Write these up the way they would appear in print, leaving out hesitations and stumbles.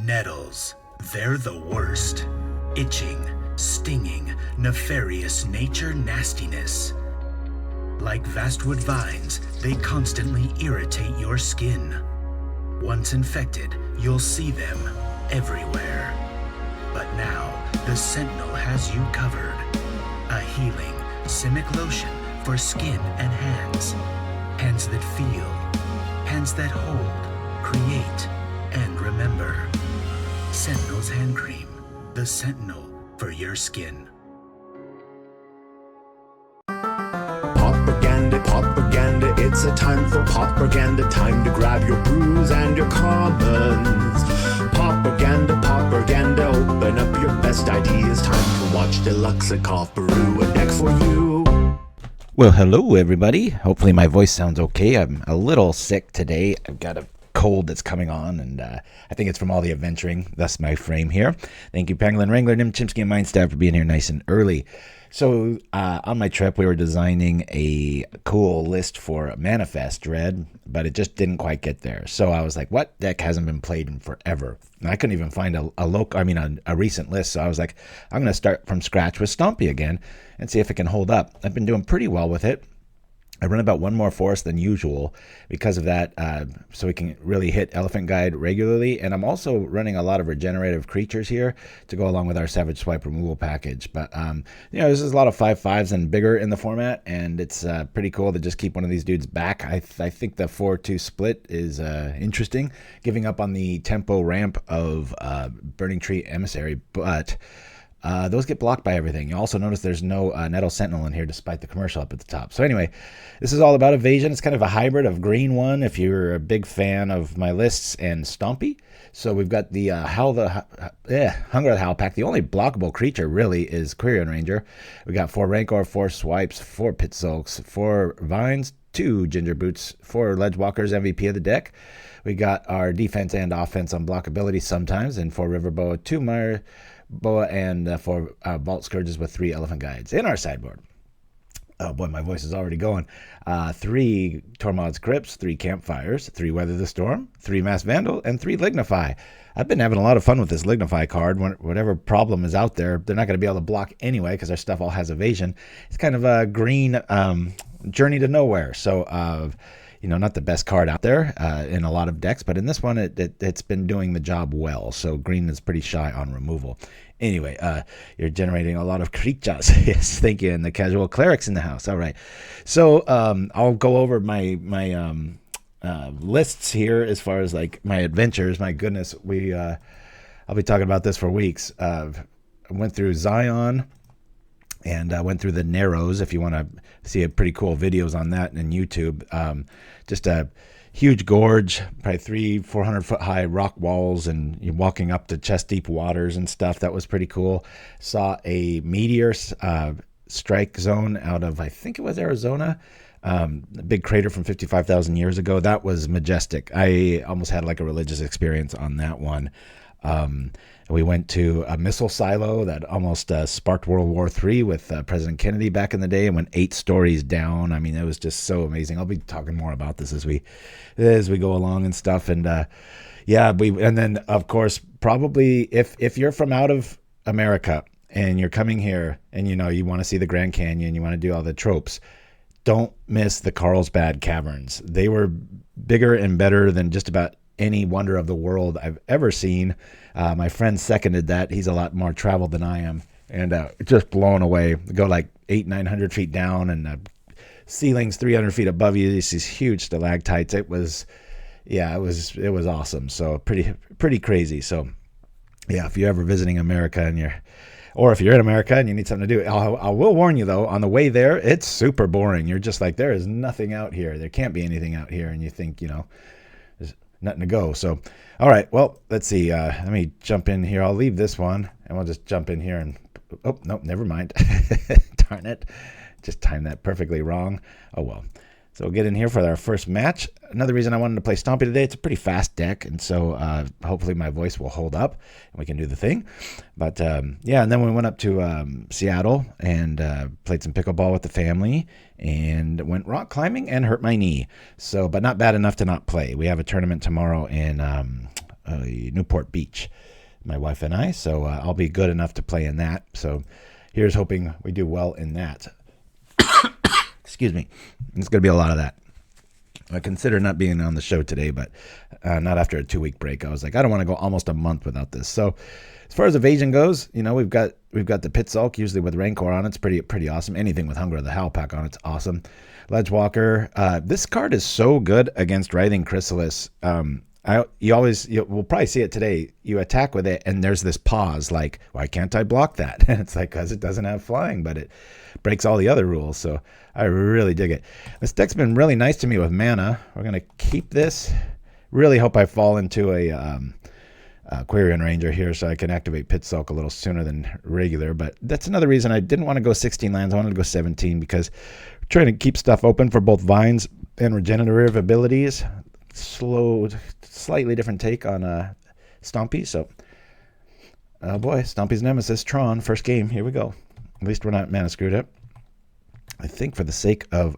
Nettles. They're the worst. Itching, stinging, nefarious nature nastiness. Like Vastwood vines, they constantly irritate your skin. Once infected, you'll see them everywhere. But now, the Sentinel has you covered. A healing, Simic lotion for skin and hands. Hands that feel. Hands that hold, create, and remember. Sentinel's Hand Cream. The Sentinel for your skin. Propaganda, it's a time for propaganda. Time to grab your brews and your commons. Propaganda, open up your best ideas. Time to watch deluxeicoff brew a deck for you. Well, hello everybody. Hopefully my voice sounds okay. I'm a little sick today. I've got a cold that's coming on, and I think it's from all the adventuring, thus my frame here. Thank you, Pangolin Wrangler, Nim, Chimpskey, and Mindstaff for being here nice and early. So on my trip, we were designing a cool list for Manifest Dread, but it just didn't quite get there. So I was like, what deck hasn't been played in forever? And I couldn't even find a recent list. So I was like, I'm going to start from scratch with Stompy again and see if it can hold up. I've been doing pretty well with it. I run about one more forest than usual because of that, so we can really hit Elephant Guide regularly. And I'm also running a lot of regenerative creatures here to go along with our Savage Swipe removal package. But, this is a lot of 5/5s and bigger in the format, and it's pretty cool to just keep one of these dudes back. I think the 4-2 split is interesting, giving up on the tempo ramp of Burning Tree Emissary, but those get blocked by everything. You also notice there's no Nettle Sentinel in here despite the commercial up at the top. So anyway, this is all about evasion. It's kind of a hybrid of green one if you're a big fan of my lists, and Stompy. So we've got the Hunger of the Howlpack. The only blockable creature really is Quirion Ranger. We got 4 Rancor, 4 Swipes, 4 Pit-Skulks, 4 Vines, 2 Gingerbrutes, 4 Ledgewalkers, MVP of the deck. We got our defense and offense unblockability sometimes, and 4 River Boa, 2 Mire Boa, and 4 Vault Skirges with 3 Elephant Guides in our sideboard. Oh boy, my voice is already going. 3 Tormod's Crypts, 3 Campfires, 3 Weather the Storm, 3 Masked Vandal, and 3 Lignify. I've been having a lot of fun with this Lignify card. Whatever problem is out there, they're not going to be able to block anyway because our stuff all has evasion. It's kind of a green journey to nowhere. So, not the best card out there in a lot of decks, but in this one, it's been doing the job well. So green is pretty shy on removal. Anyway, you're generating a lot of creatures. Yes, thank you. And the casual clerics in the house. All right. So I'll go over my lists here as far as like my adventures. My goodness, I'll be talking about this for weeks. I went through Zion. And I went through the Narrows, if you want to see a pretty cool videos on that in YouTube. Just a huge gorge, probably 300-400 foot high rock walls, and you're walking up to chest deep waters and stuff. That was pretty cool. Saw a meteor strike zone out of, I think it was Arizona. A big crater from 55,000 years ago. That was majestic. I almost had like a religious experience on that one. We went to a missile silo that almost sparked World War III with President Kennedy back in the day, and went 8 stories down. I mean, it was just so amazing. I'll be talking more about this as we go along and stuff. And and then of course, probably if you're from out of America and you're coming here and you want to see the Grand Canyon, you want to do all the tropes, don't miss the Carlsbad Caverns. They were bigger and better than just about any wonder of the world I've ever seen. My friend seconded that. He's a lot more traveled than I am, and just blown away. Go like 800-900 feet down, and ceilings 300 feet above you. These huge stalactites. It was awesome. So pretty crazy. So yeah, if you're ever visiting America or if you're in America and you need something to do, I will warn you though, on the way there, it's super boring. You're just like, there is nothing out here. There can't be anything out here, and you think there's nothing to go. So, all right, well, let's see. Let me jump in here. I'll leave this one, and we'll just jump in here and, oh, nope, never mind. Darn it. Just timed that perfectly wrong. Oh, well. So we'll get in here for our first match. Another reason I wanted to play Stompy today, it's a pretty fast deck, and so hopefully my voice will hold up and we can do the thing. But and then we went up to Seattle and played some pickleball with the family and went rock climbing and hurt my knee. So, but not bad enough to not play. We have a tournament tomorrow in Newport Beach, my wife and I. So I'll be good enough to play in that. So here's hoping we do well in that. Excuse me. It's going to be a lot of that. I consider not being on the show today, but not after a 2-week break. I was like, I don't want to go almost a month without this. So as far as evasion goes, you know, we've got the Pit-Skulk, usually with Rancor on it. It's pretty awesome. Anything with Hunger of the Howlpack on it's awesome. Ledgewalker. This card is so good against Writhing Chrysalis. We'll probably see it today. You attack with it, and there's this pause, like, why can't I block that? And it's like, because it doesn't have flying, but it breaks all the other rules. So I really dig it. This deck's been really nice to me with mana. We're going to keep this. Really hope I fall into a Quirion Ranger here so I can activate Pit-Skulk a little sooner than regular. But that's another reason I didn't want to go 16 lands. I wanted to go 17 because I'm trying to keep stuff open for both Vines and regenerative abilities. Slow, slightly different take on Stompy. So, oh boy, Stompy's nemesis, Tron, first game. Here we go. At least we're not mana screwed up. I think for the sake of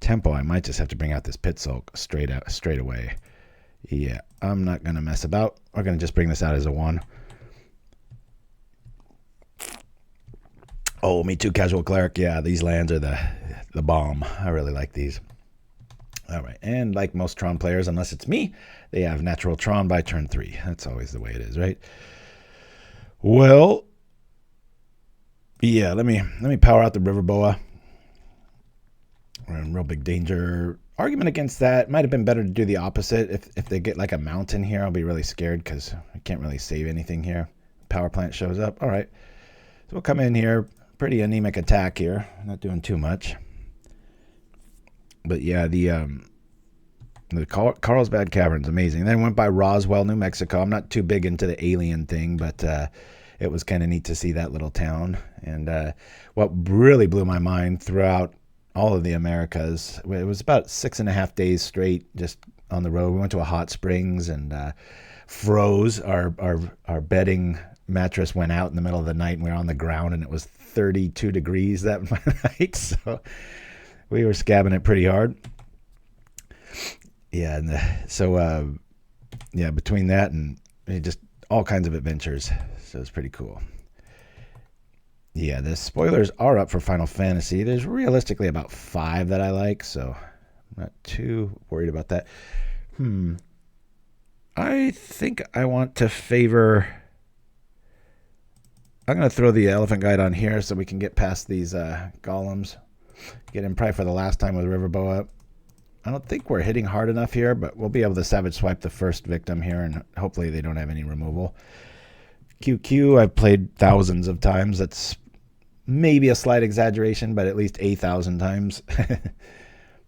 tempo, I might just have to bring out this Pit-Skulk straight away. Yeah, I'm not going to mess about. We're going to just bring this out as a 1. Oh, me too, Casual Cleric. Yeah, these lands are the bomb. I really like these. All right, and like most Tron players, unless it's me, they have natural Tron by turn 3. That's always the way it is, right? Well, yeah, let me power out the River Boa. We're in real big danger. Argument against that, might have been better to do the opposite. If they get like a mountain here, I'll be really scared because I can't really save anything here. Power plant shows up. All right, so we'll come in here. Pretty anemic attack here. Not doing too much. But yeah, the Carlsbad Cavern's amazing. Then went by Roswell, New Mexico. I'm not too big into the alien thing, but it was kind of neat to see that little town. And what really blew my mind throughout all of the Americas, it was about 6.5 days straight just on the road. We went to a hot springs and froze. Our bedding mattress went out in the middle of the night, and we were on the ground, and it was 32 degrees that night. So we were scabbing it pretty hard. Yeah, and between that and just all kinds of adventures. So it's pretty cool. Yeah, the spoilers are up for Final Fantasy. There's realistically about 5 that I like, so I'm not too worried about that. I think I want to favor... I'm going to throw the Elephant Guide on here so we can get past these golems. Get in probably for the last time with River Boa. I don't think we're hitting hard enough here, but we'll be able to Savage Swipe the first victim here, and hopefully they don't have any removal. QQ, I've played thousands of times. That's maybe a slight exaggeration, but at least 8,000 times.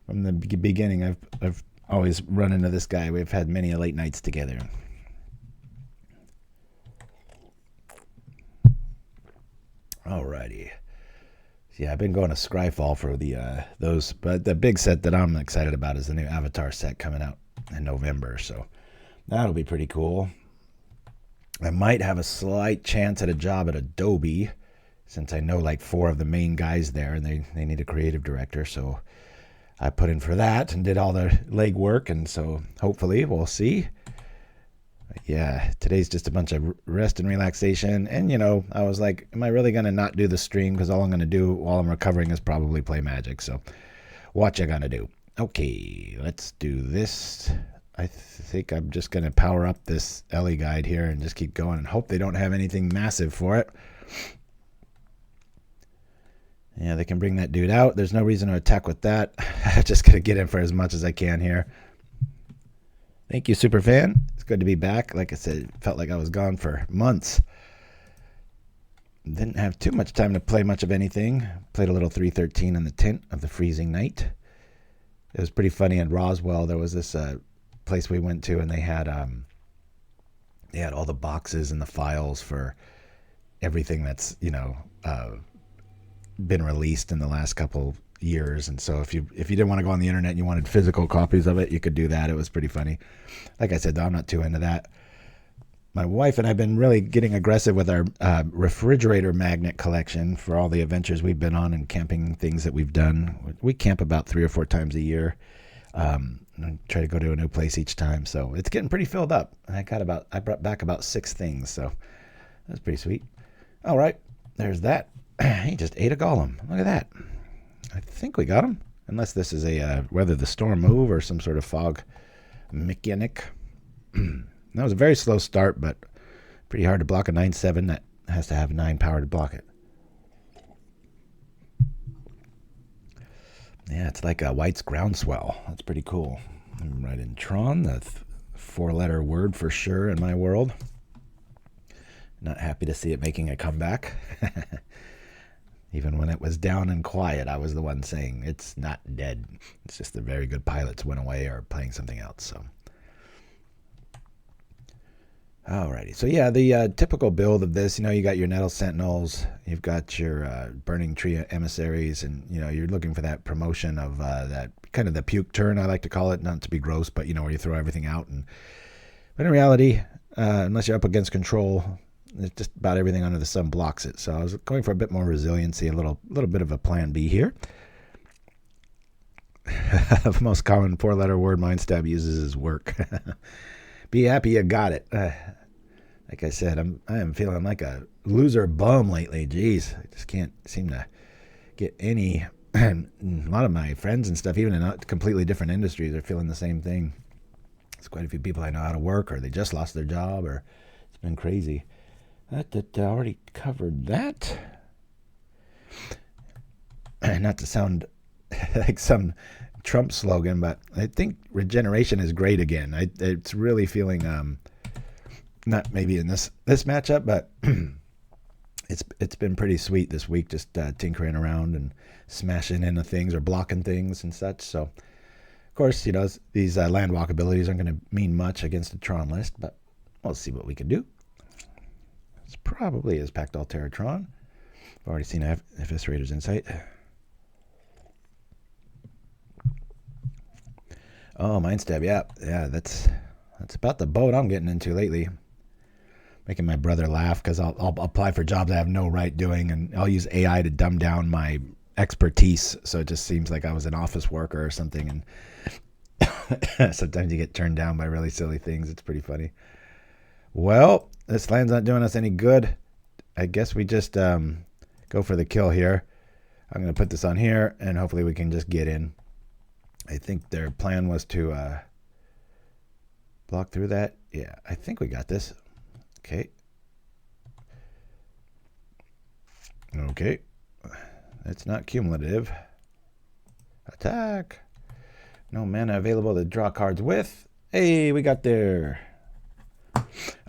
From the beginning, I've always run into this guy. We've had many late nights together. Alrighty. Yeah, I've been going to Scryfall for those, but the big set that I'm excited about is the new Avatar set coming out in November, so that'll be pretty cool. I might have a slight chance at a job at Adobe, since I know like 4 of the main guys there, and they need a creative director, so I put in for that and did all the legwork, and so hopefully we'll see. Yeah, today's just a bunch of rest and relaxation. And, you know, I was like, am I really going to not do the stream? Because all I'm going to do while I'm recovering is probably play Magic. So what you going to do? Okay, let's do this. I think I'm just going to power up this Ellie guide here and just keep going and hope they don't have anything massive for it. Yeah, they can bring that dude out. There's no reason to attack with that. I'm just going to get in for as much as I can here. Thank you, Superfan. It's good to be back. Like I said, it felt like I was gone for months. Didn't have too much time to play much of anything. Played a little 313 in the Tint of the Freezing Night. It was pretty funny in Roswell. There was this place we went to, and they had all the boxes and the files for everything that's, you know, been released in the last couple years. And so if you didn't want to go on the internet and you wanted physical copies of it, you could do that. It was pretty funny. Like I said, though, I'm not too into that. My wife and I have been really getting aggressive with our refrigerator magnet collection for all the adventures we've been on and camping things that we've done. We camp about 3 or 4 times a year. I try to go to a new place each time, so it's getting pretty filled up. I brought back about 6 things, so that's pretty sweet. All right, there's that. He just ate a golem. Look at that. I think we got him, unless this is a Weather the Storm move or some sort of fog mechanic. That was a very slow start, but pretty hard to block a 9/7 that has to have 9 power to block it. Yeah, it's like a White's Groundswell. That's pretty cool. I'm right in Tron, the 4-letter word for sure in my world. Not happy to see it making a comeback. Even when it was down and quiet, I was the one saying it's not dead. It's just the very good pilots went away or playing something else. So, alrighty. So yeah, the typical build of this, you got your Nettle Sentinels, you've got your Burning Tree Emissaries, and you're looking for that promotion of that kind of the puke turn, I like to call it, not to be gross, but where you throw everything out. But in reality, unless you're up against control, it's just about everything under the sun blocks it. So I was going for a bit more resiliency, a little bit of a plan B here. The most common 4-letter word Mindstab uses is work. Be happy you got it. Like I said, I am feeling like a loser bum lately. Jeez, I just can't seem to get any. A lot of my friends and stuff, even in completely different industries, are feeling the same thing. There's quite a few people I know out of work, or they just lost their job, or it's been crazy. I already covered that. Not to sound like some Trump slogan, but I think Regeneration is great again. It's really feeling, not maybe in this matchup, but it's been pretty sweet this week, just tinkering around and smashing into things or blocking things and such. So, of course, these land walk abilities aren't going to mean much against the Tron list, but we'll see what we can do. It's probably is Pactal Terratron. I've already seen Eviscerator's Insight. Oh, Mindstab, yeah, that's about the boat I'm getting into lately. Making my brother laugh because I'll apply for jobs I have no right doing, and I'll use AI to dumb down my expertise, so it just seems like I was an office worker or something. And sometimes you get turned down by really silly things. It's pretty funny. Well, this land's not doing us any good. I guess we just go for the kill here. I'm going to put this on here, and hopefully we can just get in. I think their plan was to block through that. Yeah, I think we got this. Okay. It's not cumulative. Attack. No mana available to draw cards with. Hey, we got there.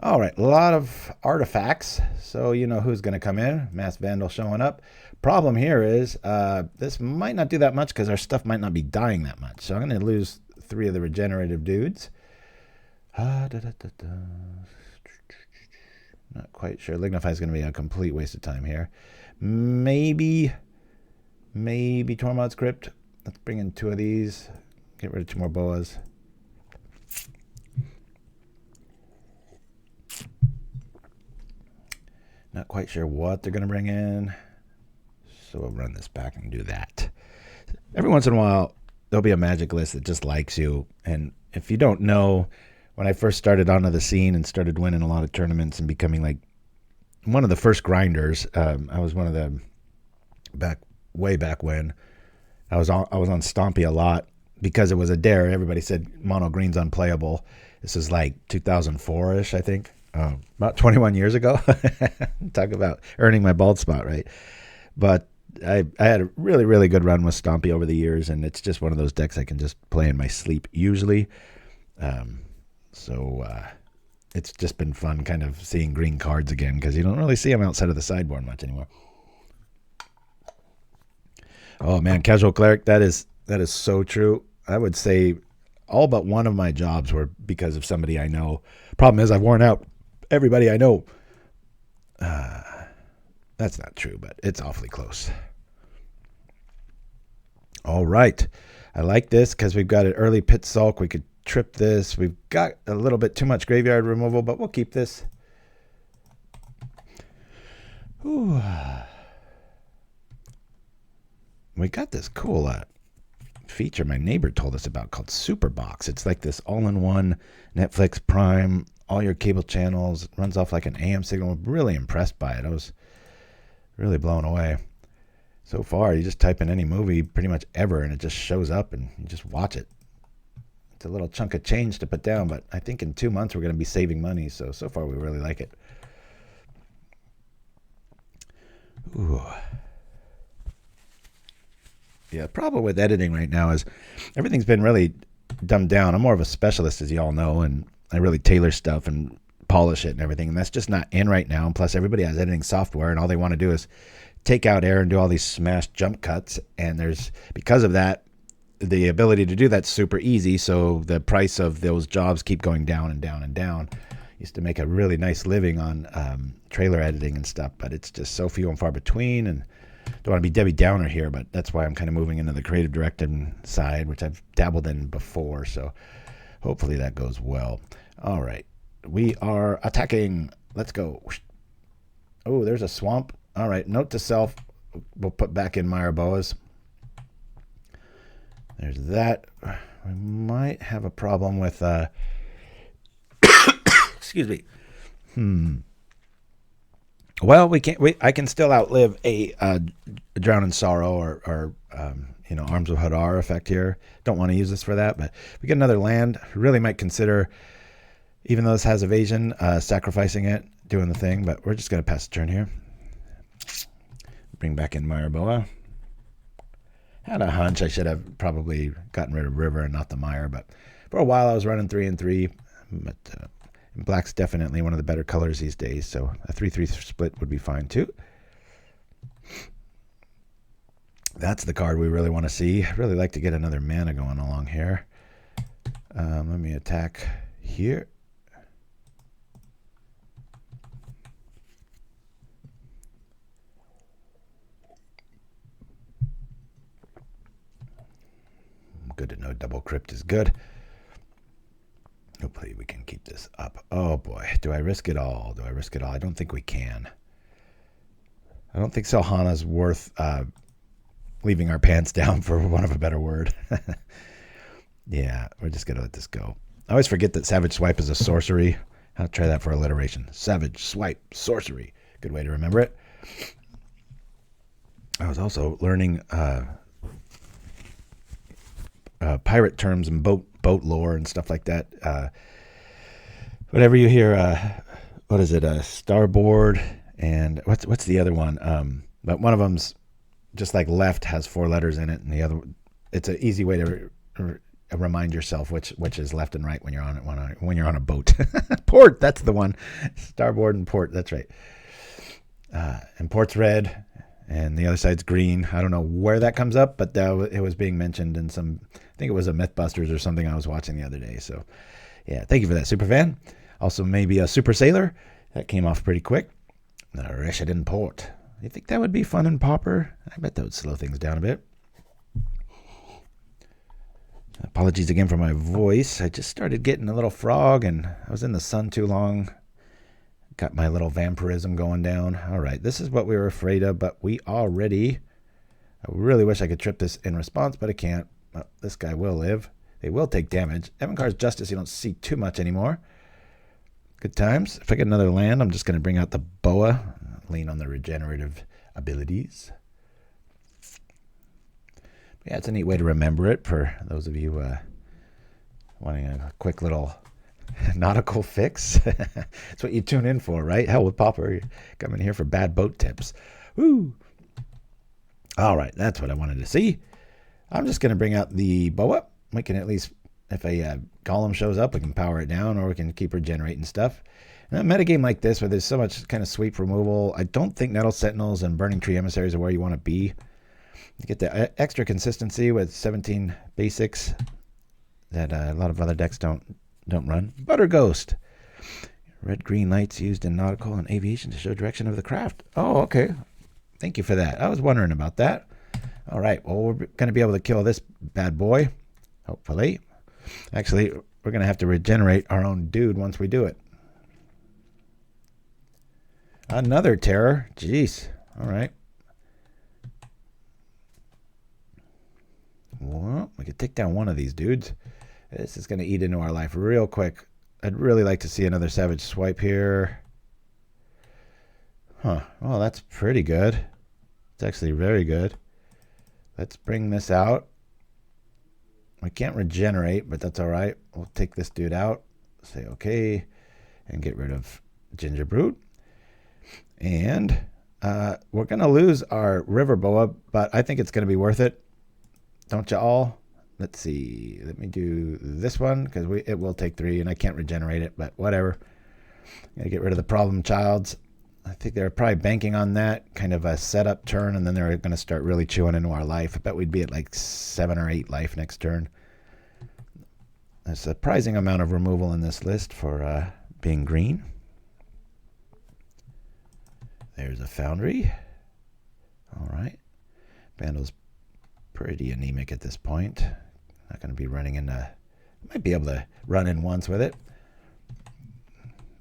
All right, a lot of artifacts, so you know who's going to come in. Masked Vandal showing up. Problem here is this might not do that much because our stuff might not be dying that much. So I'm going to lose 3 of the regenerative dudes. Not quite sure. Lignify is going to be a complete waste of time here. Maybe Tormod's Crypt. Let's bring in 2 of these. Get rid of 2 more boas. Not quite sure what they're going to bring in. So we'll run this back and do that. Every once in a while, there'll be a magic list that just likes you. And if you don't know, when I first started onto the scene and started winning a lot of tournaments and becoming like one of the first grinders, I was one of the way back when I was on Stompy a lot because it was a dare. Everybody said mono green's unplayable. This is like 2004-ish, I think. About 21 years ago. Talk about earning my bald spot, right? But I had a really, really good run with Stompy over the years, and it's just one of those decks I can just play in my sleep usually. So it's just been fun kind of seeing green cards again because you don't really see them outside of the sideboard much anymore. Oh man, Casual Cleric, that is so true. I would say all but one of my jobs were because of somebody I know. Problem is I've worn out everybody I know. That's not true, but it's awfully close. All right. I like this because we've got an early Pit-Skulk. We could trip this. We've got a little bit too much graveyard removal, but we'll keep this. Whew. We got this cool feature my neighbor told us about called Superbox. It's like this all-in-one Netflix, Prime, all your cable channels. It runs off like an AM signal. I'm really impressed by it. I was really blown away. So far, you just type in any movie pretty much ever, and it just shows up, and you just watch it. It's a little chunk of change to put down, but I think in 2 months we're going to be saving money, so far we really like it. Ooh. Yeah, the problem with editing right now is everything's been really dumbed down. I'm more of a specialist, as you all know, and I really tailor stuff and polish it and everything, and that's just not in right now. And plus, everybody has editing software, and all they want to do is take out air and do all these smashed jump cuts, and because of that, the ability to do that's super easy, so the price of those jobs keep going down and down and down. Used to make a really nice living on trailer editing and stuff, but it's just so few and far between, and don't want to be Debbie Downer here, but that's why I'm kind of moving into the creative directing side, which I've dabbled in before, so hopefully that goes well. All right, we are attacking. Let's go. Oh, there's a swamp. All right, note to self, we'll put back in Mire Boas. There's that. We might have a problem with, excuse me. Well, I can still outlive a Drown in Sorrow or Arms of Hadar effect here. Don't want to use this for that, but if we get another land, really might consider, even though this has evasion, sacrificing it, doing the thing, but we're just going to pass the turn here. Bring back in Mire Boa. Had a hunch I should have probably gotten rid of River and not the Mire, but for a while I was running 3 and 3. But black's definitely one of the better colors these days, so a 3-3 split would be fine too. That's the card we really want to see. I really like to get another mana going along here. Let me attack here. Good to know double Crypt is good. Hopefully we can keep this up. Oh boy, do I risk it all? Do I risk it all? I don't think we can. I don't think Silhana's worth leaving our pants down, for want of a better word. Yeah, we're just going to let this go. I always forget that Savage Swipe is a sorcery. I'll try that for alliteration. Savage Swipe, sorcery. Good way to remember it. I was also learning pirate terms and boat lore and stuff like that. Whatever you hear, what is it? Starboard and what's the other one? But one of them's just like left has 4 letters in it, and the other, it's an easy way to remind yourself which is left and right when you're on a boat. Port, that's the one. Starboard and port, that's right. And port's red, and the other side's green. I don't know where that comes up, but it was being mentioned in some, I think it was a Mythbusters or something I was watching the other day. So, yeah, thank you for that, Superfan. Also, maybe a Super Sailor. That came off pretty quick. Regeneration port. You think that would be fun in Pauper? I bet that would slow things down a bit. Apologies again for my voice. I just started getting a little frog, and I was in the sun too long. Got my little vampirism going down. All right, this is what we were afraid of, but we are ready. I really wish I could trip this in response, but I can't. Well, this guy will live. They will take damage. Evankar's Justice you don't see too much anymore. Good times. If I get another land, I'm just going to bring out the Boa. Lean on the regenerative abilities. Yeah, it's a neat way to remember it for those of you wanting a quick little nautical fix. That's what you tune in for, right? Hell with Pauper, you come in here for bad boat tips. Woo! All right, that's what I wanted to see. I'm just going to bring out the Boa. We can at least, if a golem shows up, we can power it down, or we can keep regenerating stuff. In a metagame like this, where there's so much kind of sweep removal, I don't think Nettle Sentinels and Burning Tree Emissaries are where you want to be. You get the extra consistency with 17 basics that a lot of other decks don't run. Butter Ghost. Red-green lights used in nautical and aviation to show direction of the craft. Oh, okay. Thank you for that. I was wondering about that. All right. Well, we're going to be able to kill this bad boy, hopefully. Actually, we're going to have to regenerate our own dude once we do it. Another terror. Jeez. All right. Well, we could take down one of these dudes. This is going to eat into our life real quick. I'd really like to see another Savage Swipe here. Huh. Well, that's pretty good. It's actually very good. Let's bring this out. We can't regenerate, but that's all right. We'll take this dude out. Say okay. And get rid of Gingerbrute. And we're going to lose our River Boa, but I think it's going to be worth it. Don't you all? Let's see. Let me do this one because it will take 3 and I can't regenerate it, but whatever. Gotta get rid of the problem childs. I think they're probably banking on that kind of a setup turn, and then they're going to start really chewing into our life. I bet we'd be at like 7 or 8 life next turn. A surprising amount of removal in this list for being green. There's a Foundry. All right. Vandal's pretty anemic at this point. Not going to be running into... Might be able to run in once with it.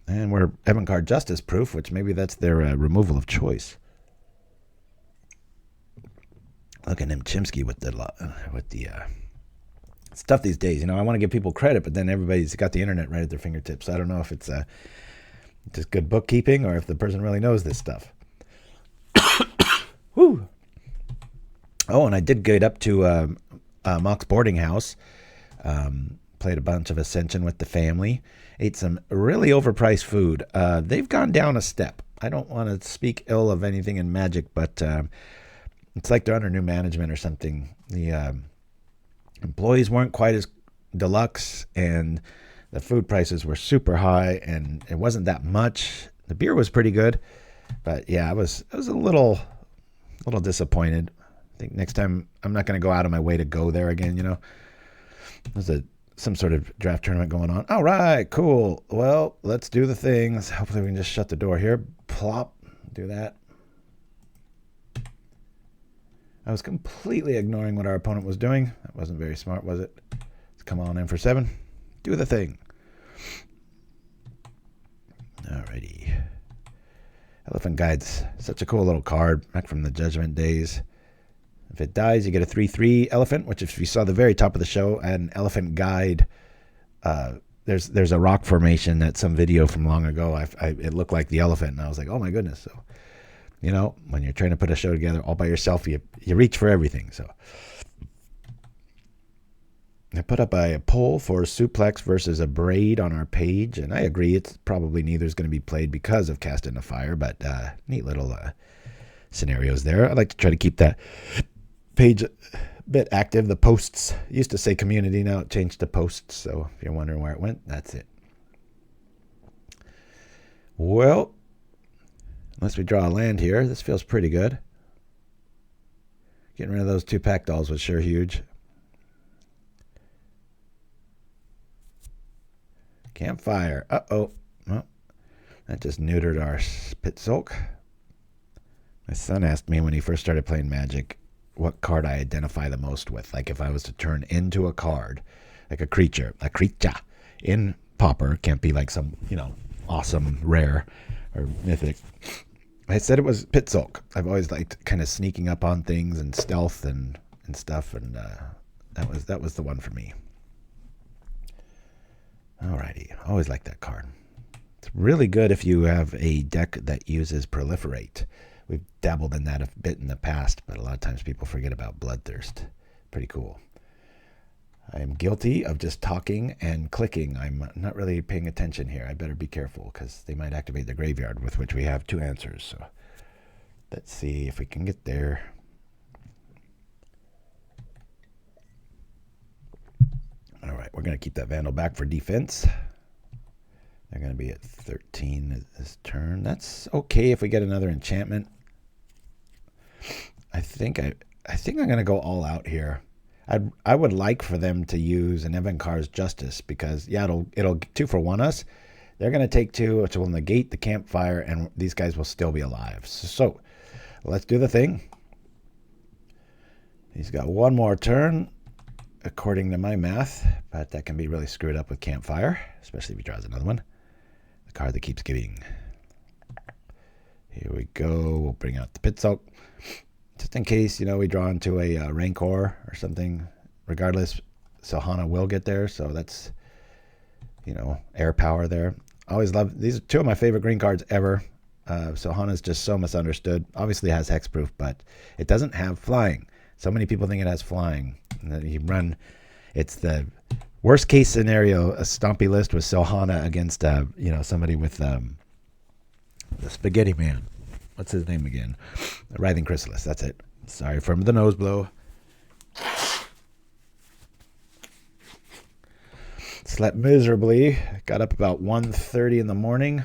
And we're Evankar Justice proof, which maybe that's their removal of choice. Look at him, Chimpskey with the stuff these days. You know, I want to give people credit, but then everybody's got the internet right at their fingertips. I don't know if it's just good bookkeeping or if the person really knows this stuff. Whew. Oh, and I did get up to Mock's boarding house. Played a bunch of Ascension with the family. Ate some really overpriced food. They've gone down a step. I don't want to speak ill of anything in Magic, but it's like they're under new management or something. The employees weren't quite as deluxe, and the food prices were super high, and it wasn't that much. The beer was pretty good, but yeah, I was a little disappointed. I think next time I'm not going to go out of my way to go there again, you know. There's some sort of draft tournament going on. All right, cool. Well, let's do the things. Hopefully we can just shut the door here. Plop. Do that. I was completely ignoring what our opponent was doing. That wasn't very smart, was it? Let's come on in for 7. Do the thing. Alrighty. Elephant Guide's such a cool little card back from the Judgment days. If it dies, you get a 3/3 elephant, which if you saw the very top of the show, an elephant guide, there's a rock formation at some video from long ago. It looked like the elephant, and I was like, oh my goodness. So, you know, when you're trying to put a show together all by yourself, you reach for everything. So I put up a poll for Suplex versus a Braid on our page, and I agree it's probably neither is going to be played because of Cast into Fire, but neat little scenarios there. I like to try to keep that page a bit active. The posts used to say community, now it changed to posts, so if you're wondering where it went, that's it. Well, unless we draw a land here, this feels pretty good. Getting rid of those 2 pack dolls was sure huge. Campfire. Uh-oh. Well, that just neutered our Pit-Skulk. My son asked me when he first started playing Magic what card I identify the most with. Like if I was to turn into a card, like a creature in Pauper, can't be like some, you know, awesome rare or mythic. I said it was Pit-Skulk. I've always liked kind of sneaking up on things and stealth and stuff, and that was the one for me. Alrighty, always like that card. It's really good if you have a deck that uses Proliferate. We've dabbled in that a bit in the past, but a lot of times people forget about Bloodthirst. Pretty cool. I am guilty of just talking and clicking. I'm not really paying attention here. I better be careful because they might activate the graveyard, with which we have 2 answers. So let's see if we can get there. All right, we're going to keep that Vandal back for defense. They're going to be at 13 this turn. That's okay if we get another enchantment. I think I'm going to go all out here. I would like for them to use an Evankar's Justice because, yeah, it'll 2-for-1 us. They're going to take 2, which will negate the Campfire, and these guys will still be alive. So let's do the thing. He's got 1 more turn, according to my math, but that can be really screwed up with Campfire, especially if he draws another one. The card that keeps giving. Here we go. We'll bring out the Pit-Skulk. Just in case, you know, we draw into a Rancor or something. regardless, Silhana will get there, so that's, air power there. Always love, these are two of my favorite green cards ever. Silhana is just so misunderstood. Obviously it has hexproof, but it doesn't have flying. So many people think it has flying. And then you run, it's the worst case scenario, a Stompy list with Silhana against, somebody with the Spaghetti Man. What's his name again? The Writhing Chrysalis, that's it. Sorry for the nose blow. Slept miserably. Got up about 1:30 in the morning,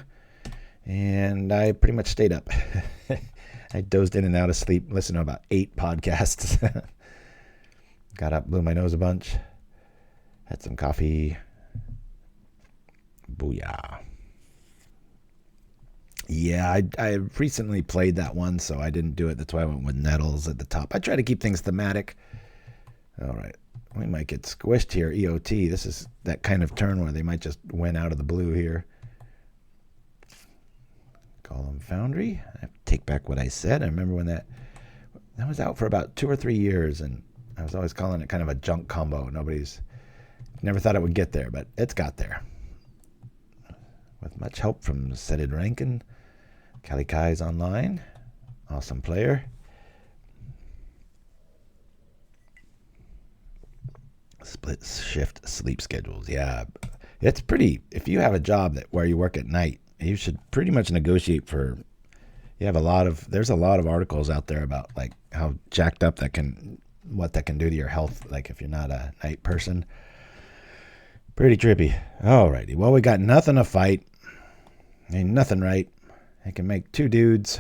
and I pretty much stayed up. I dozed in and out of sleep, listened to about 8 podcasts. Got up, blew my nose a bunch, had some coffee. Booyah. Yeah, I recently played that one, so I didn't do it. That's why I went with Nettles at the top. I try to keep things thematic. All right. We might get squished here, EOT. This is that kind of turn where they might just win out of the blue here. Golem Foundry. I have to take back what I said. I remember when that was out for about 2 or 3 years, and I was always calling it kind of a junk combo. Never thought it would get there, but it's got there. With much help from Setted Rankin. Kalikai's online. Awesome player. Split shift sleep schedules. Yeah, it's pretty. If you have a job where you work at night, you should pretty much negotiate for. There's a lot of articles out there about like how jacked up what that can do to your health. Like if you're not a night person, pretty trippy. Alrighty, well we got nothing to fight. Ain't nothing right. I can make 2 dudes.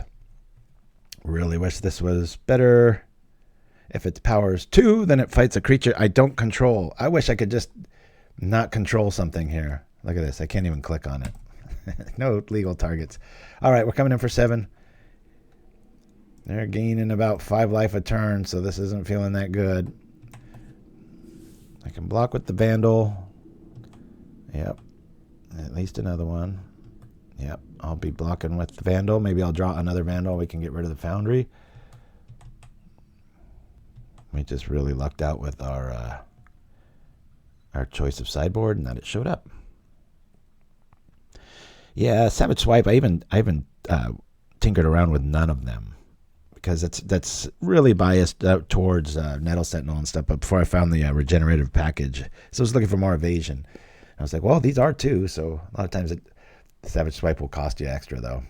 Really wish this was better. If its power's 2, then it fights a creature I don't control. I wish I could just not control something here. Look at this. I can't even click on it. No legal targets. All right, we're coming in for 7. They're gaining about 5 life a turn, so this isn't feeling that good. I can block with the Vandal. Yep. At least another one. Yep. I'll be blocking with the Vandal. Maybe I'll draw another Vandal. We can get rid of the Foundry. We just really lucked out with our choice of sideboard and that it showed up. Yeah, Savage Swipe. I even tinkered around with none of them because that's really biased towards Nettle Sentinel and stuff. But before I found the regenerative package, so I was looking for more evasion. I was like, well, these are 2, so a lot of times Savage Swipe will cost you extra though.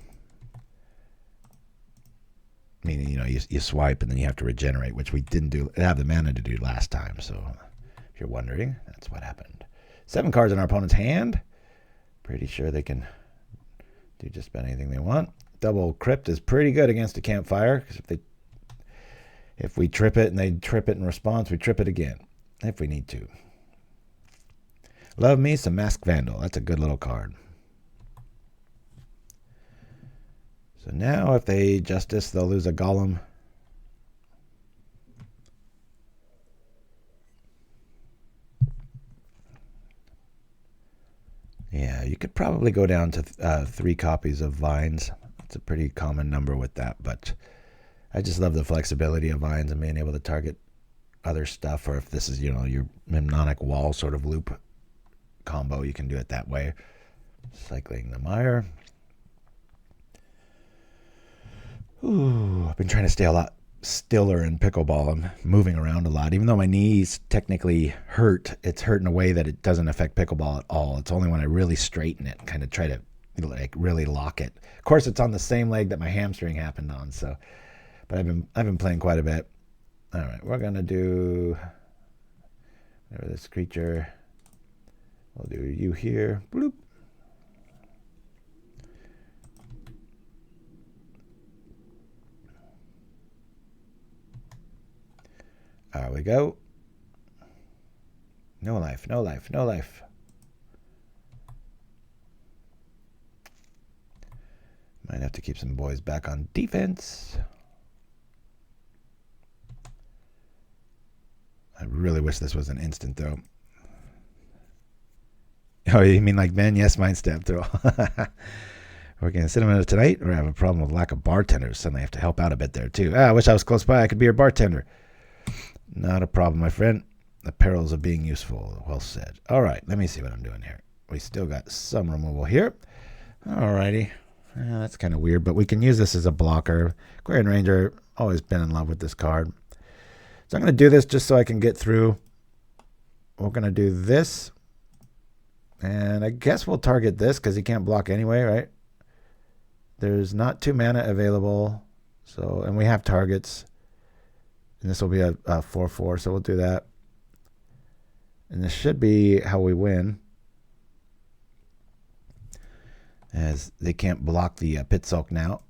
Meaning, you swipe and then you have to regenerate, which we didn't have the mana to do last time. So if you're wondering, that's what happened. 7 cards in our opponent's hand. Pretty sure they can do just about anything they want. Double Crypt is pretty good against a Campfire, because if we trip it and they trip it in response, we trip it again if we need to. Love me some Masked Vandal. That's a good little card. So now if they Justice, they'll lose a Golem. Yeah, you could probably go down to 3 copies of Vines. It's a pretty common number with that, but I just love the flexibility of Vines and being able to target other stuff, or if this is, your Mnemonic Wall sort of loop combo, you can do it that way. Cycling the Mire. Ooh, I've been trying to stay a lot stiller in pickleball. I'm moving around a lot. Even though my knees technically hurt, it's hurt in a way that it doesn't affect pickleball at all. It's only when I really straighten it and kind of try to really lock it. Of course, it's on the same leg that my hamstring happened on. So, but I've been playing quite a bit. All right, we're gonna do whatever this creature. We'll do you here. Bloop. There we go. No life, no life, no life. Might have to keep some boys back on defense. I really wish this was an instant, though. Oh, you mean like Ben? Yes, mine step through. We're going to Cinema tonight, or have a problem with lack of bartenders. Suddenly I have to help out a bit there, too. I wish I was close by. I could be your bartender. Not a problem, my friend. The perils of being useful. Well said. All right, let me see what I'm doing here. We still got some removal here. Alrighty. That's kind of weird, but we can use this as a blocker. Quirion Ranger, always been in love with this card. So I'm going to do this just so I can get through. We're going to do this. And I guess we'll target this because he can't block anyway, right? There's not 2 mana available. So, and we have targets. And this will be a 4/4, so we'll do that. And this should be how we win. As they can't block the Pit-Skulk now.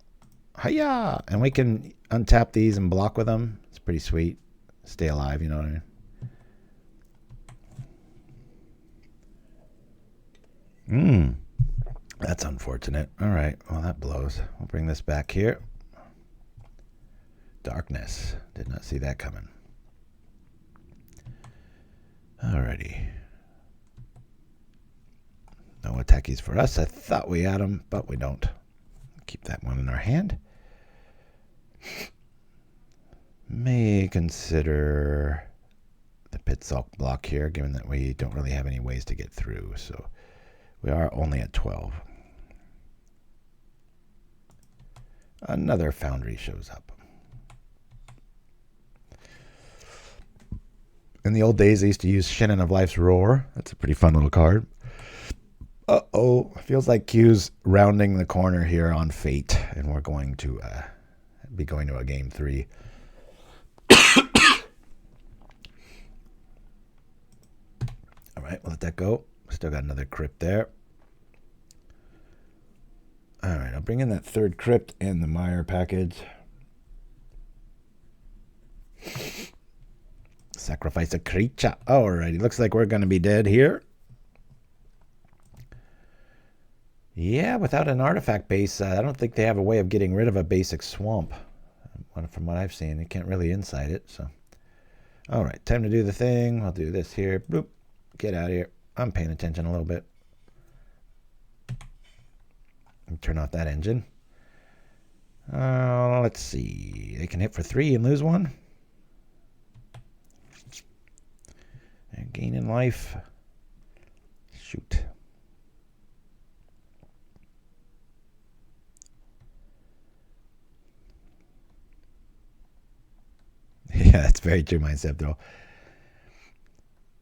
Hiya! And we can untap these and block with them. It's pretty sweet. Stay alive, you know what I mean? That's unfortunate. All right, well, that blows. We'll bring this back here. Darkness. Did not see that coming. Alrighty. No attackies for us. I thought we had them, but we don't. Keep that one in our hand. May consider the Pit-Skulk block here, given that we don't really have any ways to get through. So we are only at 12. Another Foundry shows up. In the old days, I used to use Shannon of Life's Roar. That's a pretty fun little card. Uh-oh. Feels like Q's rounding the corner here on Fate, and we're going to be going to a game 3. All right, we'll let that go. Still got another Crypt there. All right, I'll bring in that 3rd Crypt and the Mire package. Sacrifice a creature. Alrighty, looks like we're going to be dead here. Yeah, without an artifact base, I don't think they have a way of getting rid of a basic swamp. From what I've seen, you can't really inside it. So, all right, time to do the thing. I'll do this here. Boop. Get out of here. I'm paying attention a little bit. Turn off that engine. Let's see. They can hit for 3 and lose 1. And gaining life. Shoot. Yeah, that's very true mindset, though.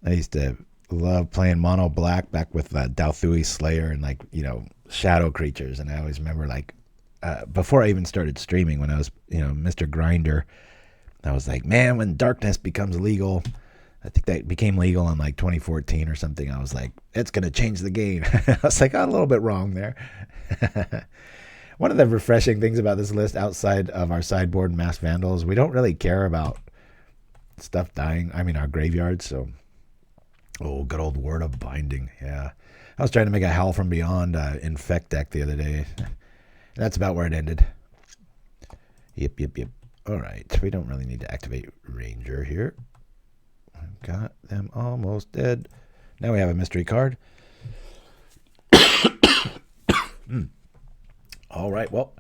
I used to love playing mono black back with Dalthui Slayer and, like, you know, shadow creatures. And I always remember, like, before I even started streaming, when I was, you know, Mr. Grinder, I was like, man, when darkness becomes legal, I think that became legal in like 2014 or something. I was like, it's going to change the game. I was like, I'm a little bit wrong there. One of the refreshing things about this list outside of our sideboard and Masked Vandals, we don't really care about stuff dying. I mean, our graveyards. So, oh, good old Word of Binding. Yeah. I was trying to make a Howl from Beyond Infect deck the other day. That's about where it ended. Yep. All right. We don't really need to activate Ranger here. I've got them almost dead. Now we have a mystery card. All right, well,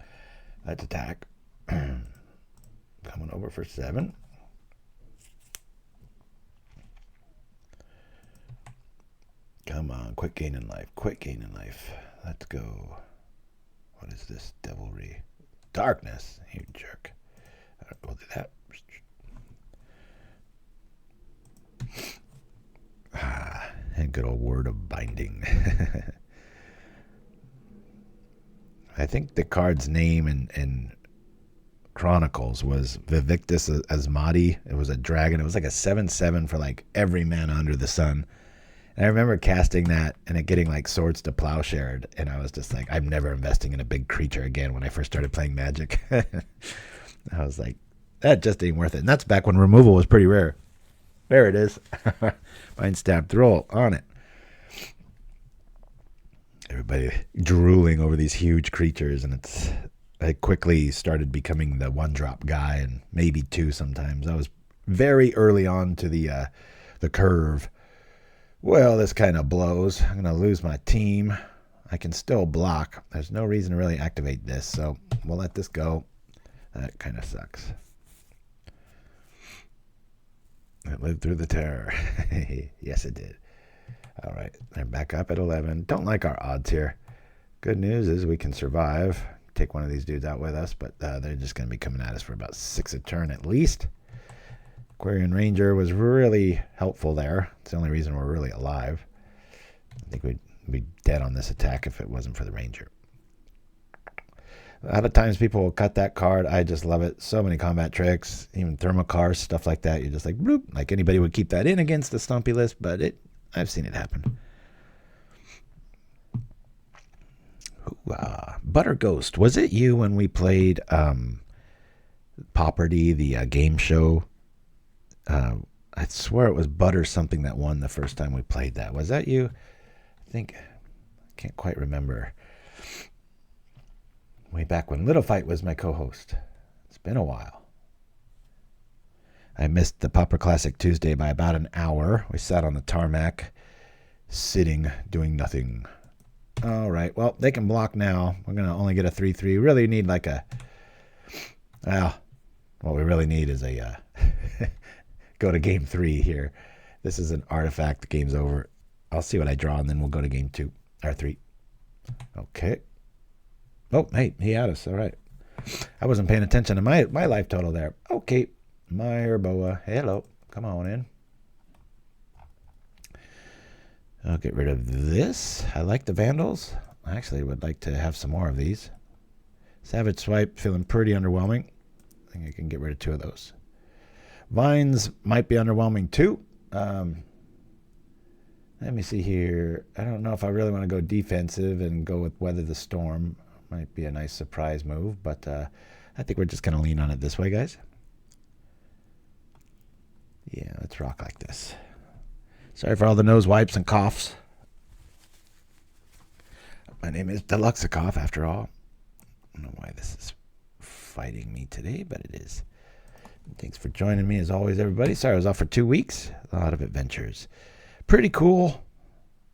let's attack. Coming over for 7. Come on, quick gain in life. Let's go. What is this devilry? Darkness, you jerk. All right, we'll do that. And good old Word of Binding. I think the card's name in Chronicles was Vivictus Asmati. It was a dragon. It was like a 7/7 for like every mana under the sun. And I remember casting that and it getting like Swords to Plowshare. And I was just like, I'm never investing in a big creature again when I first started playing Magic. I was like, that just ain't worth it. And that's back when removal was pretty rare. There it is. Mind Stab Throll on it. Everybody drooling over these huge creatures, and I quickly started becoming the 1-drop guy, and maybe 2 sometimes. I was very early on to the curve. Well, this kind of blows. I'm going to lose my team. I can still block. There's no reason to really activate this, so we'll let this go. That kind of sucks. It lived through the terror. Yes, it did. All right, they're back up at 11. Don't like our odds here. Good news is we can survive. Take one of these dudes out with us, but they're just going to be coming at us for about 6 a turn at least. Quirion Ranger was really helpful there. It's the only reason we're really alive. I think we'd be dead on this attack if it wasn't for the Ranger. A lot of times people will cut that card. I just love it. So many combat tricks, even thermocars, stuff like that. You're just like, bloop. Like anybody would keep that in against the Stompy list, but I've seen it happen. Butter Ghost. Was it you when we played Pauperty, the game show? I swear it was Butter something that won the first time we played that. Was that you? I can't quite remember. Way back when Little Fight was my co-host. It's been a while. I missed the Pauper Classic Tuesday by about an hour. We sat on the tarmac, sitting, doing nothing. All right, well, they can block now. We're going to only get a 3-3. We really need like a... Well, what we really need is a... go to game 3 here. This is an artifact. The game's over. I'll see what I draw, and then we'll go to game 2. Or 3. Okay. Oh, hey, he had us. All right. I wasn't paying attention to my life total there. Okay. Mire Boa. Hello. Come on in. I'll get rid of this. I like the Vandals. I actually would like to have some more of these. Savage Swipe, feeling pretty underwhelming. I think I can get rid of 2 of those. Vines might be underwhelming too. Let me see here. I don't know if I really want to go defensive and go with Weather the Storm. Might be a nice surprise move, but I think we're just going to lean on it this way, guys. Yeah, let's rock like this. Sorry for all the nose wipes and coughs. My name is Deluxeicoff, after all. I don't know why this is fighting me today, but it is. Thanks for joining me, as always, everybody. Sorry I was off for 2 weeks. A lot of adventures. Pretty cool.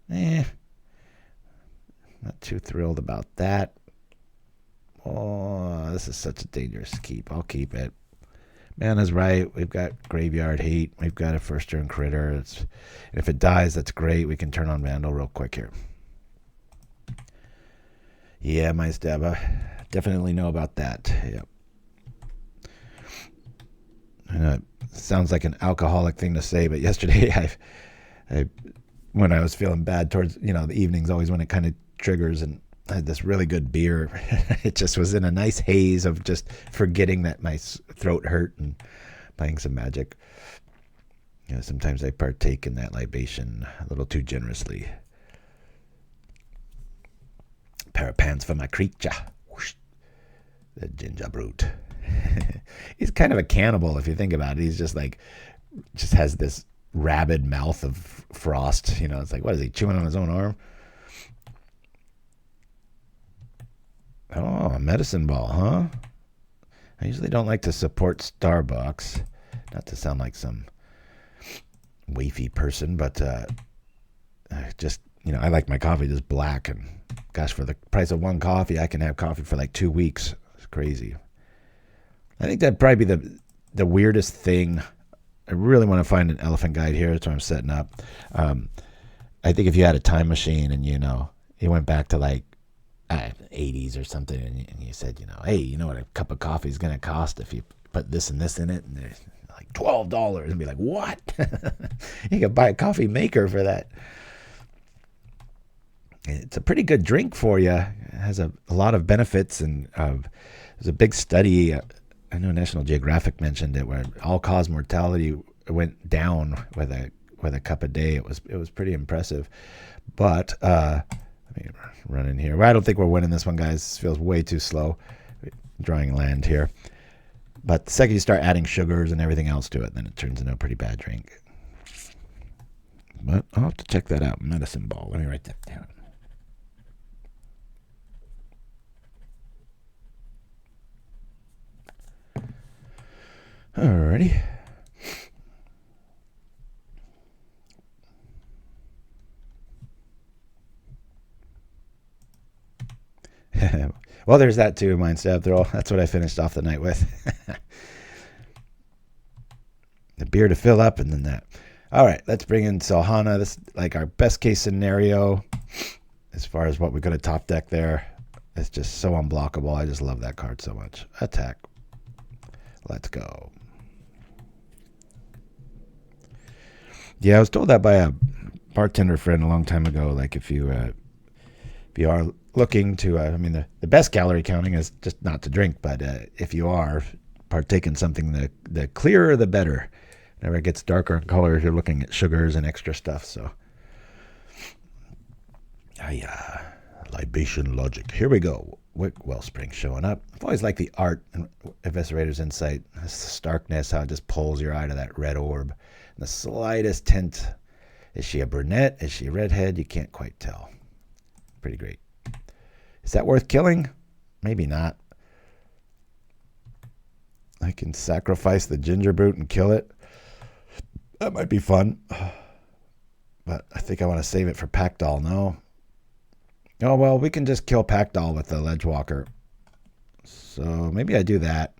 Not too thrilled about that. Oh, this is such a dangerous keep. I'll keep it. Mana's right. We've got Graveyard Hate. We've got a first turn critter. And if it dies, that's great. We can turn on Vandal real quick here. Yeah, my Staba. Definitely know about that. Yep. It sounds like an alcoholic thing to say, but yesterday when I was feeling bad towards, the evenings, always when it kind of triggers, and I had this really good beer. It just was in a nice haze of just forgetting that my throat hurt and playing some Magic. Sometimes I partake in that libation a little too generously. Pair of pants for my creature. Whoosh. The Gingerbrute. He's kind of a cannibal if you think about it. He's just has this rabid mouth of frost. It's like, what is he, chewing on his own arm? Oh, a medicine ball, huh? I usually don't like to support Starbucks. Not to sound like some wafy person, but I like my coffee just black. And gosh, for the price of one coffee, I can have coffee for like 2 weeks. It's crazy. I think that'd probably be the weirdest thing. I really want to find an elephant guide here. That's what I'm setting up. I think if you had a time machine and, you went back to like 80s or something, and you said, hey, you know what a cup of coffee is going to cost if you put this and this in it, and there's like $12, and be like, what? You could buy a coffee maker for that. It's a pretty good drink for you. It has a lot of benefits, and there's a big study. I know National Geographic mentioned it, where all-cause mortality went down with a cup a day. It was pretty impressive. But let me run in here. Well, I don't think we're winning this one, guys. This feels way too slow. Drawing land here. But the second you start adding sugars and everything else to it, then it turns into a pretty bad drink. But I'll have to check that out. Medicine ball. Let me write that down. Alrighty. Well, there's that too, Mindstab Throw. That's what I finished off the night with. The beer to fill up, and then that. All right, let's bring in Silhana. This is like our best case scenario as far as what we're going to top deck there. It's just so unblockable. I just love that card so much. Attack. Let's go. Yeah, I was told that by a bartender friend a long time ago. Like if you are looking to, I mean, the best calorie counting is just not to drink, but if you are partaking something, the clearer the better. Whenever it gets darker in color, you're looking at sugars and extra stuff. So, libation logic. Here we go. Wellspring showing up. I've always liked the art in Eviscerator's Insight. The starkness, how it just pulls your eye to that red orb. And the slightest tint. Is she a brunette? Is she a redhead? You can't quite tell. Pretty great. Is that worth killing? Maybe not. I can sacrifice the Gingerbrute and kill it. That might be fun. But I think I want to save it for Packdoll. No. Oh, well, we can just kill Packdoll with the Ledgewalker. So maybe I do that.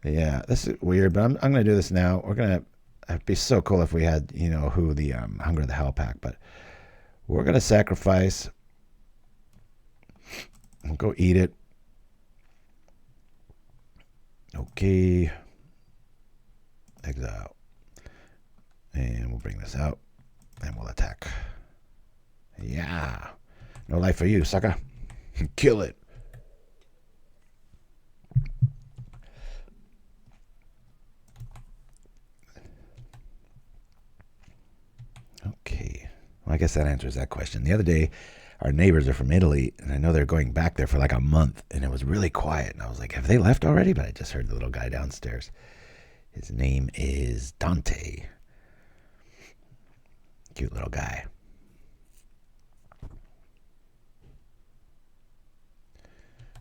Yeah, this is weird, but I'm going to do this now. We're going to... It'd be so cool if we had, you know, who the Hunger of the Howlpack, but we're going to sacrifice. We'll go eat it. Okay. Exile. And we'll bring this out. And we'll attack. Yeah. No life for you, sucker. Kill it. Okay. Well, I guess that answers that question. The other day, our neighbors are from Italy, and I know they're going back there for like a month, and it was really quiet. And I was like, have they left already? But I just heard the little guy downstairs. His name is Dante. Cute little guy.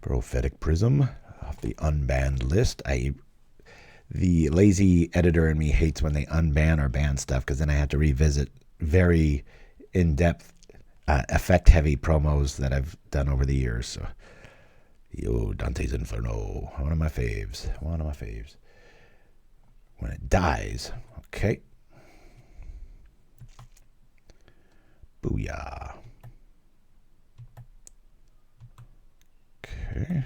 Prophetic Prism off the unbanned list. The lazy editor in me hates when they unban or ban stuff, because then I have to revisit very in-depth, effect-heavy promos that I've done over the years. So, yo, Dante's Inferno, one of my faves. One of my faves. When it dies, okay. Booyah. Okay.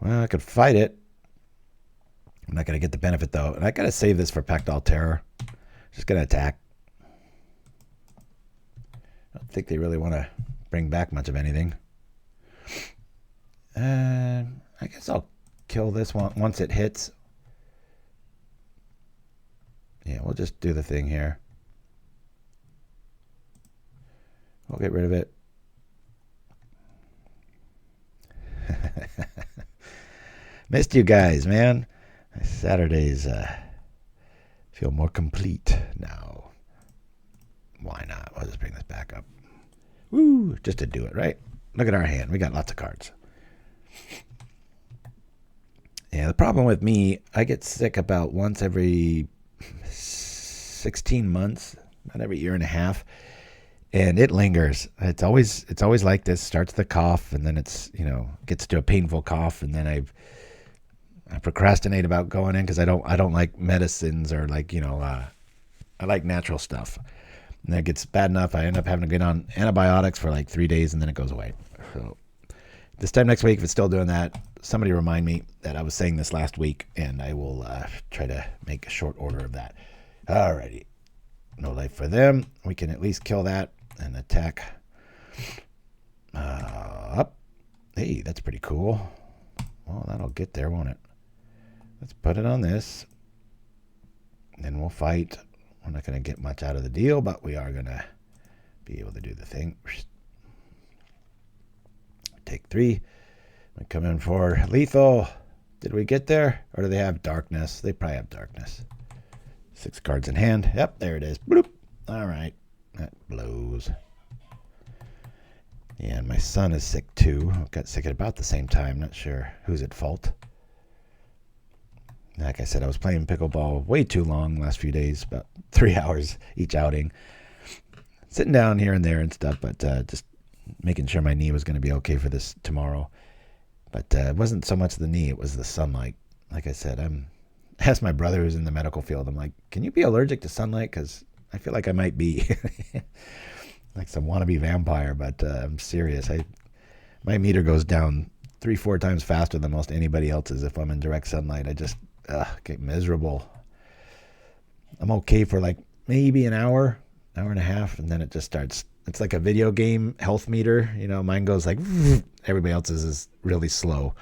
Well, I could fight it. I'm not going to get the benefit, though. And I got to save this for Packdoll Terror. Just going to attack. I don't think they really want to bring back much of anything. I guess I'll kill this one once it hits. Yeah, we'll just do the thing here. We'll get rid of it. Missed you guys, man. Saturdays feel more complete now. Why not? I'll just bring this back up. Woo! Just to do it, right? Look at our hand. We got lots of cards. Yeah, the problem with me, I get sick about once every 16 months, not every year and a half. And it lingers. It's always like this. Starts the cough, and then it's, you know, gets to a painful cough, and then I procrastinate about going in because I don't like medicines or like, you know, I like natural stuff. And that gets bad enough, I end up having to get on antibiotics for like 3 days, and then it goes away. So this time next week, if it's still doing that, somebody remind me that I was saying this last week, and I will try to make a short order of that. Alrighty. No life for them. We can at least kill that and attack up. Hey, that's pretty cool. Well, that'll get there, won't it? Let's put it on this. Then we'll fight. We're not going to get much out of the deal, but we are going to be able to do the thing. Take 3. We come in for lethal. Did we get there? Or do they have darkness? They probably have darkness. 6 cards in hand. Yep, there it is. Bloop. All right. That blows. Yeah, and my son is sick too. Got sick at about the same time. Not sure who's at fault. Like I said, I was playing pickleball way too long last few days, about 3 hours each outing. Sitting down here and there and stuff, but just making sure my knee was going to be okay for this tomorrow. But it wasn't so much the knee, it was the sunlight. Like I said, I asked my brother who's in the medical field, I'm like, can you be allergic to sunlight? Because I feel like I might be. Like some wannabe vampire, but I'm serious. My meter goes down 3-4 times faster than most anybody else's if I'm in direct sunlight. I just get miserable. I'm okay for like maybe an hour and a half, and then it just starts. It's like a video game health meter. You know, mine goes like, everybody else's is really slow.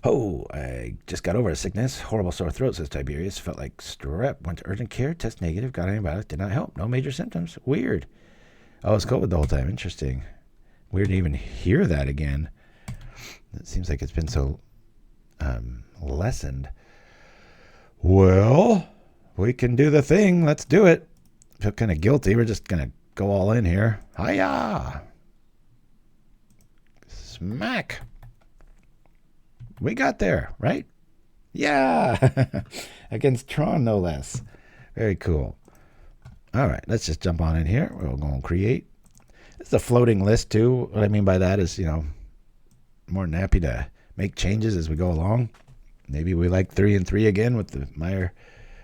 Oh, I just got over a sickness. Horrible sore throat, says Tiberius. Felt like strep. Went to urgent care. Test negative. Got antibiotics. Did not help. No major symptoms. Weird. Oh, it's COVID the whole time. Interesting. Weird to even hear that again. It seems like it's been so lessened. Well, we can do the thing. Let's do it. Feel kind of guilty. We're just going to go all in here. Hiya! Smack! We got there, right? Yeah! Against Tron, no less. Very cool. All right, let's just jump on in here. We'll go and create. It's a floating list, too. What I mean by that is, you know, more than happy to make changes as we go along. Maybe we like 3-3 again with the Mire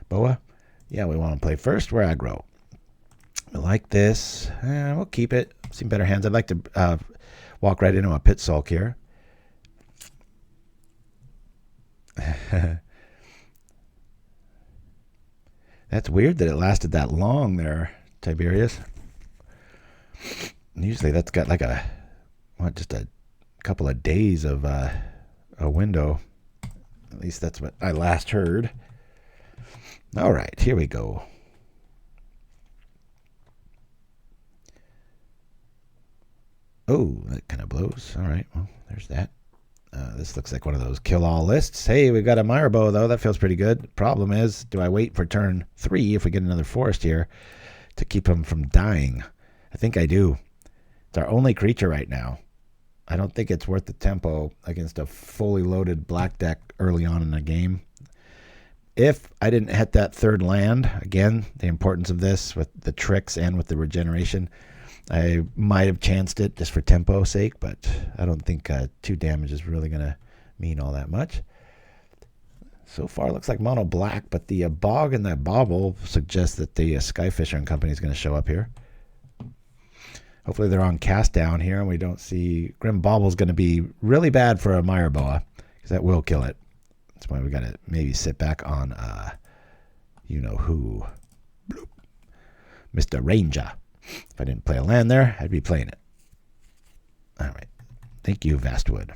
Boa. Yeah, we want to play first. We're aggro. We like this. We'll keep it. Seen better hands. I'd like to walk right into a Pit-Skulk here. That's weird that it lasted that long there, Tiberius. Usually that's got like just a couple of days of a window. At least that's what I last heard. All right, here we go. Oh, that kind of blows. All right, well, there's that. This looks like one of those kill-all lists. Hey, we've got a Mire Boa, though. That feels pretty good. Problem is, do I wait for turn 3 if we get another forest here to keep him from dying? I think I do. It's our only creature right now. I don't think it's worth the tempo against a fully loaded black deck early on in the game. If I didn't hit that third land, again, the importance of this with the tricks and with the regeneration, I might have chanced it just for tempo's sake, but I don't think 2 damage is really going to mean all that much. So far, it looks like mono black, but the bog and that bauble suggests that the Skyfisher and Company is going to show up here. Hopefully they're on cast down here and we don't see... Grim Bauble is going to be really bad for a Mire Boa, because that will kill it. That's why we got to maybe sit back on you-know-who. Mr. Ranger. If I didn't play a land there, I'd be playing it. All right. Thank you, Vastwood.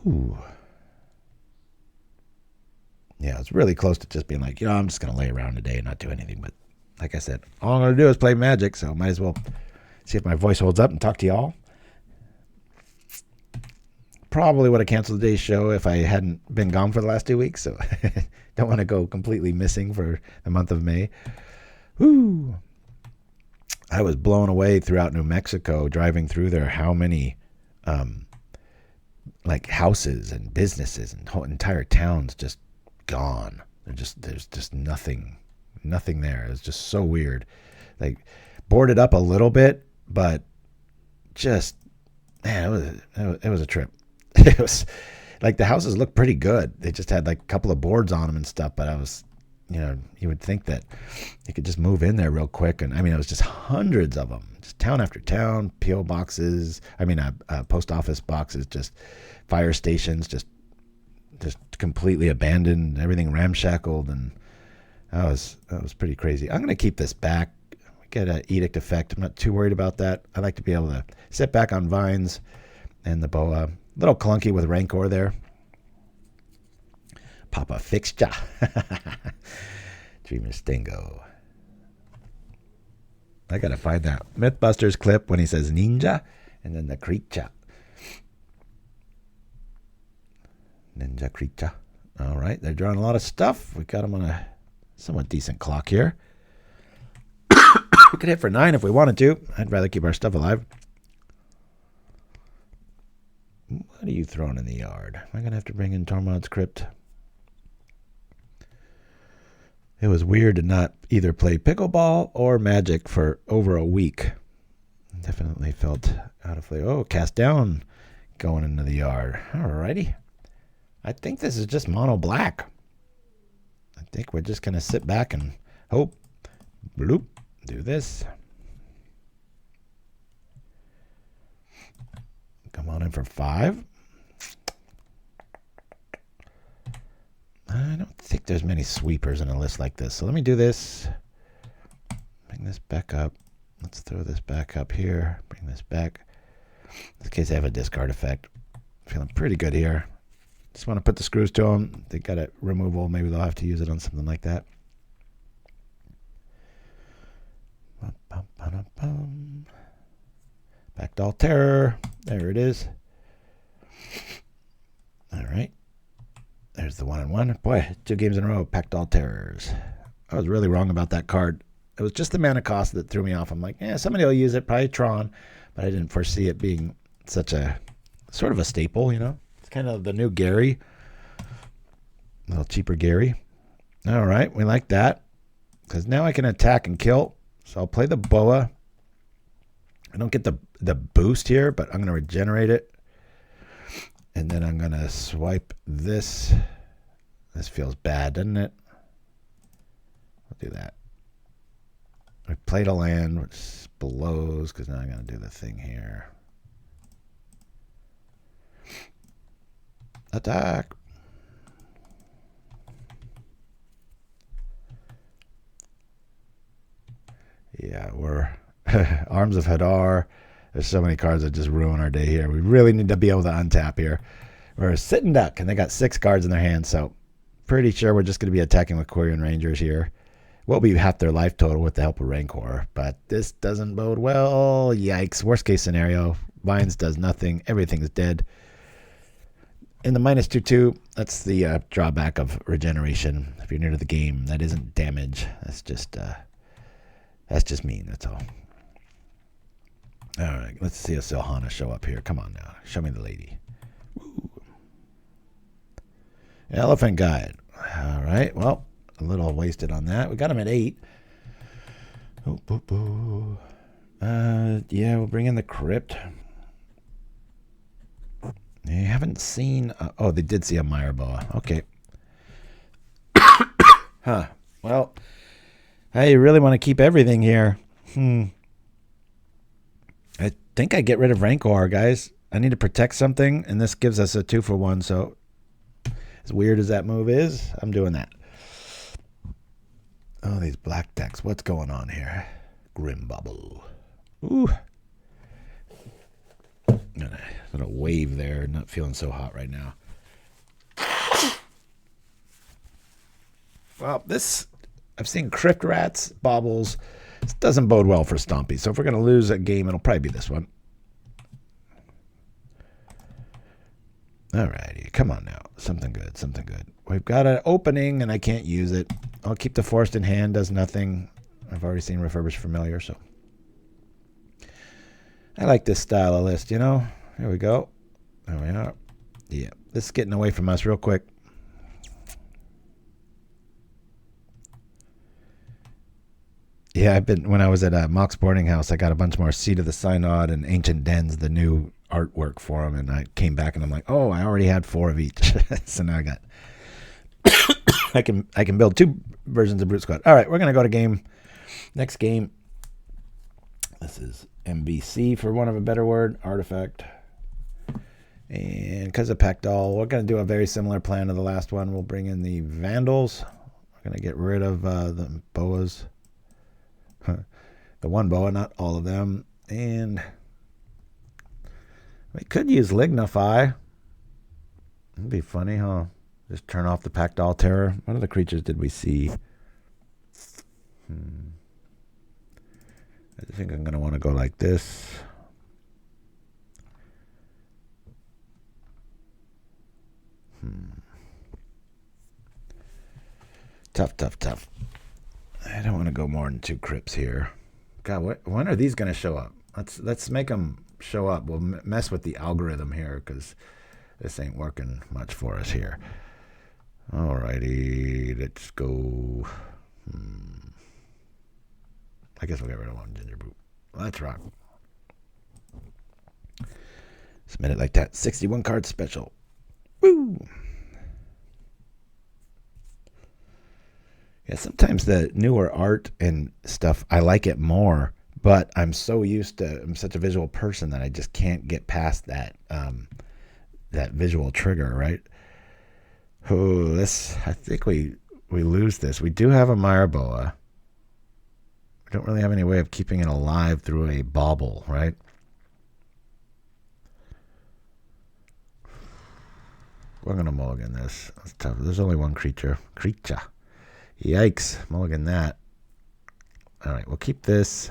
Ooh. Yeah, it's really close to just being like, I'm just going to lay around today and not do anything. But like I said, all I'm going to do is play Magic, so might as well see if my voice holds up and talk to y'all. Probably would have canceled today's show if I hadn't been gone for the last 2 weeks, so don't want to go completely missing for the month of May. Woo! I was blown away throughout New Mexico driving through there how many like houses and businesses and whole entire towns just gone. There's just nothing there. It's just so weird. Like boarded up a little bit, but just man, it was a trip. It was like the houses looked pretty good. They just had like a couple of boards on them and stuff, but I was you would think that you could just move in there real quick. And I mean, it was just hundreds of them, just town after town, P.O. boxes. I mean, post office boxes, just fire stations, just completely abandoned, everything ramshackled. And that was pretty crazy. I'm going to keep this back. Get an edict effect. I'm not too worried about that. I like to be able to sit back on Vines and the Boa. A little clunky with Rancor there. Papa fixture. Dreamer Stingo. I gotta find that Mythbusters clip when he says ninja and then the creature. Ninja creature. All right, they're drawing a lot of stuff. We got them on a somewhat decent clock here. We could hit for 9 if we wanted to. I'd rather keep our stuff alive. What are you throwing in the yard? Am I gonna have to bring in Tormod's Crypt? It was weird to not either play pickleball or Magic for over a week. Definitely felt out of flavor. Oh, cast down going into the yard. Alrighty. I think this is just mono black. I think we're just going to sit back and hope. Bloop. Do this. Come on in for 5. I don't think there's many sweepers in a list like this. So let me do this. Bring this back up. Let's throw this back up here. Bring this back. In case I have a discard effect. Feeling pretty good here. Just want to put the screws to them. They got it removable. Maybe they'll have to use it on something like that. Backdoll Terror. There it is. All right. There's the 1-1. Boy, 2 games in a row. Backdoll Terrors. I was really wrong about that card. It was just the mana cost that threw me off. I'm like, yeah, somebody will use it, probably Tron, but I didn't foresee it being such a sort of a staple, you know? It's kind of the new Gary. A little cheaper Gary. All right, we like that. Because now I can attack and kill. So I'll play the Boa. I don't get the boost here, but I'm going to regenerate it. And then I'm going to swipe this. This feels bad, doesn't it? I'll do that. I played a land, which blows, because now I'm going to do the thing here. Attack. Yeah, we're Arms of Hadar. There's so many cards that just ruin our day here. We really need to be able to untap here. We're a sitting duck, and they got 6 cards in their hand, so pretty sure we're just going to be attacking with Quirion Rangers here. Will be half their life total with the help of Rancor, but this doesn't bode well. Yikes. Worst case scenario. Vines does nothing. Everything's dead. In the -2/2, that's the drawback of Regeneration. If you're near to the game, that isn't damage. That's just mean. That's all. All right, let's see a Silhana show up here. Come on now. Show me the lady. Woo. Elephant Guide. All right, well, a little wasted on that. We got him at 8. Oh, boo, boo. Yeah, we'll bring in the Crypt. They haven't seen... oh, they did see a Mire Boa. Okay. Huh. Well, I really want to keep everything here. I think I get rid of Rancor, guys. I need to protect something, and this gives us a 2-for-1, so as weird as that move is, I'm doing that. Oh, these black decks. What's going on here? Grim Bubble. Ooh. Got a wave there. Not feeling so hot right now. Well, this... I've seen Crypt Rats, Baubles. This doesn't bode well for Stompy. So if we're going to lose a game, it'll probably be this one. Alrighty. Come on now. Something good. Something good. We've got an opening, and I can't use it. I'll keep the Forest in hand. Does nothing. I've already seen Refurbished Familiar, so... I like this style of list, you know? Here we go. There we are. Yeah. This is getting away from us real quick. Yeah, when I was at Mock's boarding house, I got a bunch more Seat of the Synod and Ancient Dens, the new artwork for them, and I came back and I'm like, oh, I already had 4 of each. So now I got I can build 2 versions of Brute Squad. All right, we're gonna go to game. Next game. This is MBC for want of a better word, artifact. And because of Packdoll, we're gonna do a very similar plan to the last one. We'll bring in the Vandals. We're gonna get rid of the Boas. The one Boa, not all of them. And we could use Lignify. It'd be funny, huh? Just turn off the Packdoll Terror. What other creatures did we see? I think I'm going to want to go like this. Tough. I don't want to go more than 2 Crypts here. God, when are these going to show up? Let's make them show up. We'll mess with the algorithm here because this ain't working much for us here. Alrighty, let's go. I guess we'll get rid of one Gingerbrute. Let's rock. Submit it like that. 61 card special. Woo! Yeah, sometimes the newer art and stuff, I like it more, but I'm so used to, I'm such a visual person that I just can't get past that that visual trigger, right? Oh, this, I think we lose this. We do have a Mire Boa. We don't really have any way of keeping it alive through a bauble, right? We're going to mulligan this. That's tough. There's only one creature. Yikes. Mulligan that. All right, we'll keep this.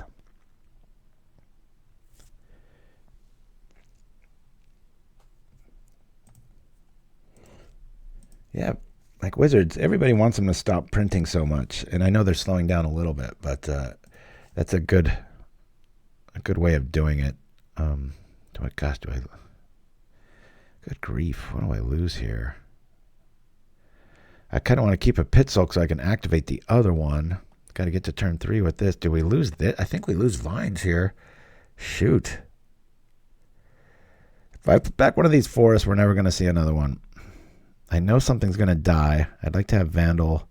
Yeah, like Wizards, everybody wants them to stop printing so much. And I know they're slowing down a little bit, but that's a good way of doing it. Good grief, what do I lose here? I kind of want to keep a Pit-Skulk so I can activate the other one. Got to get to turn 3 with this. Do we lose this? I think we lose Vines here. Shoot. If I put back one of these forests, we're never going to see another one. I know something's going to die. I'd like to have Vandal.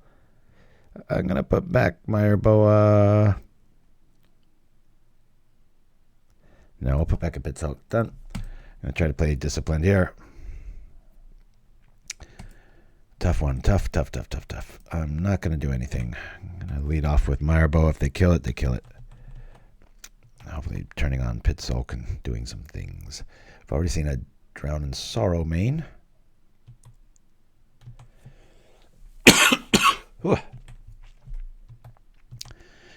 I'm going to put back Mire Boa. No, I'll put back a Pit-Skulk. Done. I'm going to try to play disciplined here. Tough one. Tough. I'm not going to do anything. I'm going to lead off with Mire Boa. If they kill it, they kill it. Hopefully turning on Pit-Skulk and doing some things. I've already seen a Drown in Sorrow main.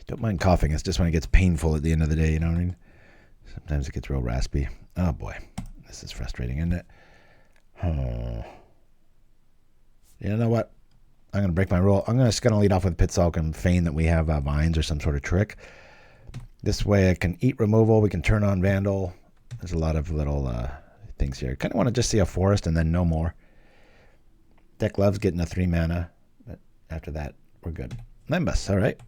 Don't mind coughing. It's just when it gets painful at the end of the day, you know what I mean? Sometimes it gets real raspy. Oh boy, this is frustrating, isn't it? Oh. You know what? I'm going to break my rule. I'm just going to lead off with Pit-Skulk and feign that we have Vines or some sort of trick. This way I can eat removal. We can turn on Vandal. There's a lot of little things here. Kind of want to just see a forest and then no more. Deck loves getting a 3 mana. But after that, we're good. Limbus, all right.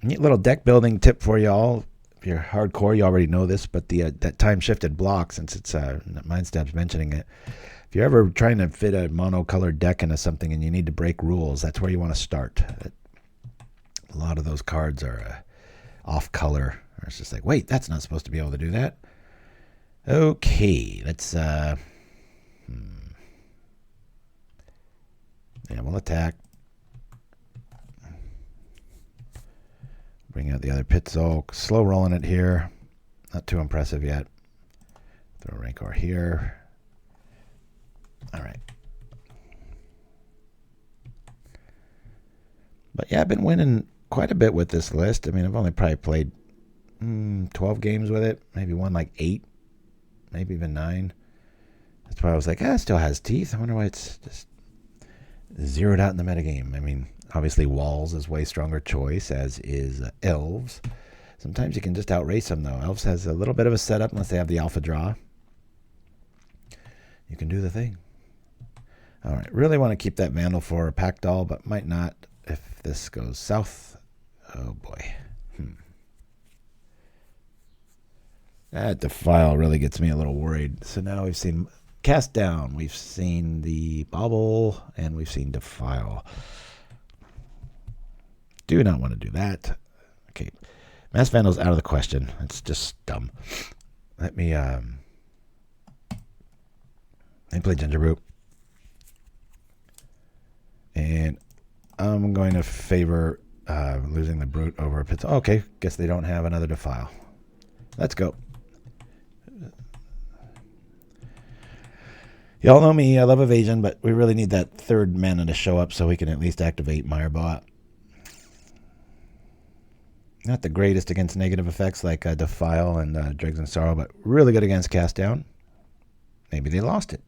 Neat little deck building tip for y'all. If you're hardcore, you already know this, but the that time-shifted block, since it's Mindstab's mentioning it, if you're ever trying to fit a mono-colored deck into something and you need to break rules, that's where you want to start. A lot of those cards are off-color. It's just like, wait, that's not supposed to be able to do that. Okay, let's... Yeah, we'll attack. Bring out the other Pit-Skulk. Slow rolling it here. Not too impressive yet. Throw a Rancor here. All right. But yeah, I've been winning quite a bit with this list. I mean, I've only probably played 12 games with it. Maybe won like 8. Maybe even 9. That's why I was like, it still has teeth. I wonder why it's just zeroed out in the metagame. I mean, obviously Walls is way stronger choice, as is Elves. Sometimes you can just outrace them, though. Elves has a little bit of a setup unless they have the alpha draw. You can do the thing. All right, really want to keep that Vandal for a pack doll, but might not if this goes south. Oh, boy. That Defile really gets me a little worried. So now we've seen Cast Down, we've seen the Bauble, and we've seen Defile. Do not want to do that. Okay. Masked Vandal's out of the question. It's just dumb. Let me play Gingerbrute. And I'm going to favor losing the Brute over a Pit. Okay, guess they don't have another Defile. Let's go. Y'all know me, I love evasion, but we really need that third mana to show up so we can at least activate Mire Boa. Not the greatest against negative effects like Defile and Dregs and Sorrow, but really good against Cast Down. Maybe they lost it.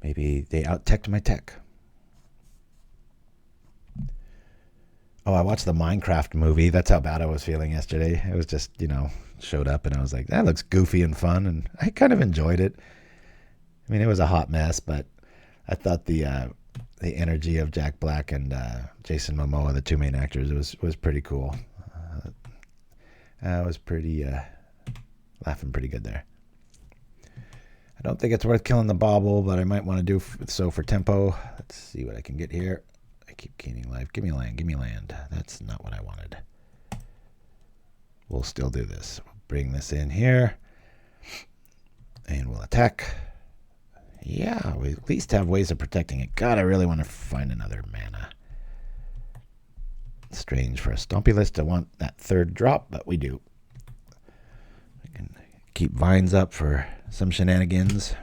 Maybe they out-teched my tech. Oh, I watched the Minecraft movie. That's how bad I was feeling yesterday. It was just, showed up and I was like, that looks goofy and fun, and I kind of enjoyed it. I mean, it was a hot mess, but I thought the the energy of Jack Black and Jason Momoa, the two main actors. It was pretty cool. I was pretty laughing pretty good there. I don't think it's worth killing the bauble, but I might want to do so for tempo. Let's see what I can get here. I keep gaining life. Give me land. Give me land. That's not what I wanted. We'll still do this. We'll bring this in here. And we'll attack. Yeah, we at least have ways of protecting it. God, I really want to find another mana. Strange for a Stompy list to want that third drop, but we do. We can keep Vines up for some shenanigans.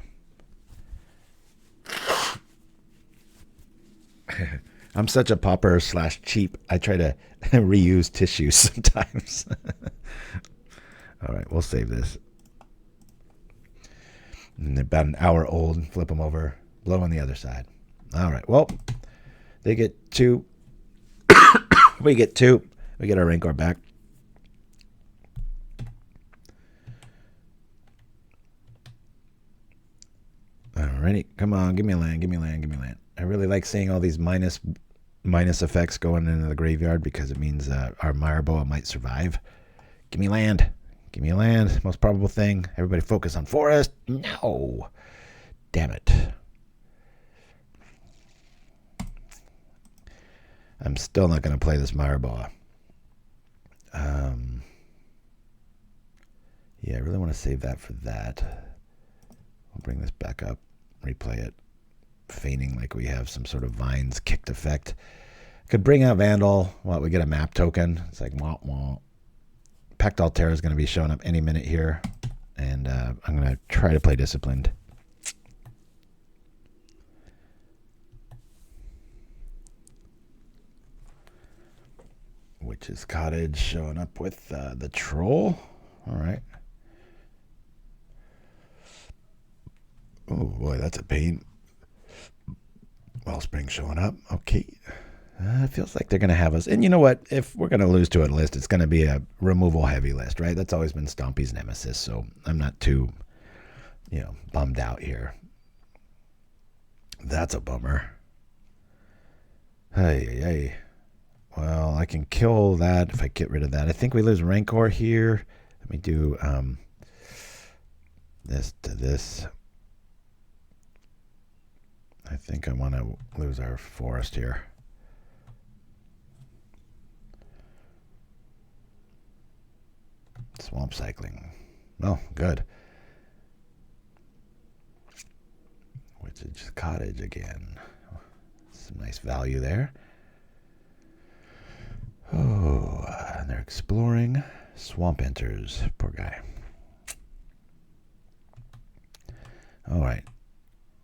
I'm such a pauper / cheap. I try to reuse tissues sometimes. All right, we'll save this. And they're about an hour old. Flip them over. Blow on the other side. All right, well, they get 2. We get 2. We get our Rancor back. Alrighty, come on, give me a land, give me a land, give me a land. I really like seeing all these minus effects going into the graveyard because it means our Mire Boa might survive. Give me land. Give me a land. Most probable thing. Everybody focus on forest. No. Damn it. I'm still not going to play this Mire Boa. Yeah, I really want to save that for that. We'll bring this back up. Replay it. Feigning like we have some sort of Vines kicked effect. Could bring out Vandal. Well, we get a map token. It's like, wah, wah. Pact Altair is going to be showing up any minute here. And I'm going to try to play Disciplined. Witch's Cottage showing up with the Troll. All right. Oh, boy, that's a pain. Wellspring showing up. Okay. It feels like they're going to have us. And you know what? If we're going to lose to a list, it's going to be a removal heavy list, right? That's always been Stompy's nemesis, so I'm not too, bummed out here. That's a bummer. Hey. Well, I can kill that if I get rid of that. I think we lose Rancor here. Let me do this to this. I think I want to lose our forest here. Swamp cycling. Oh, good. Witch's Cottage again. Some nice value there. Oh, and they're exploring. Swamp enters. Poor guy. All right.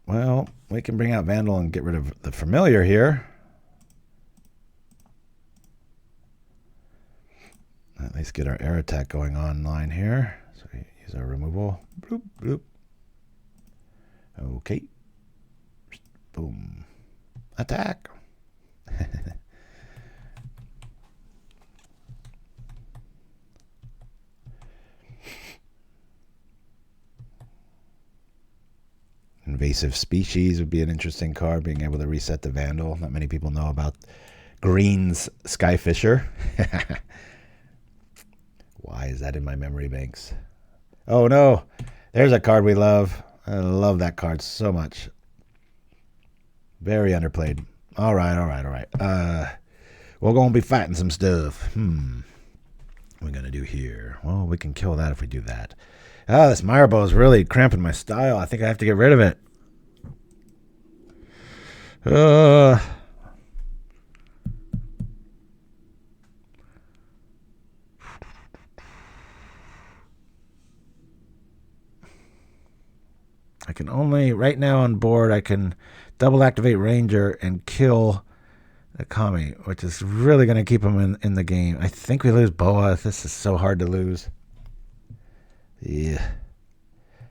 Well, we can bring out Vandal and get rid of the familiar here. At least get our air attack going online here. So we use our removal. Bloop, bloop. Okay. Boom. Attack. Invasive Species would be an interesting card, being able to reset the Vandal. Not many people know about Green's Skyfisher. Why is that in my memory banks? Oh no, there's a card we love. I love that card so much. Very underplayed. All right. We're going to be fighting some stuff. What are we going to do here? Well, we can kill that if we do that. Oh, this Mire Boa is really cramping my style. I think I have to get rid of it. I can only, right now on board, I can double activate Ranger and kill the Kami, which is really going to keep him in the game. I think we lose Boa. This is so hard to lose. Yeah.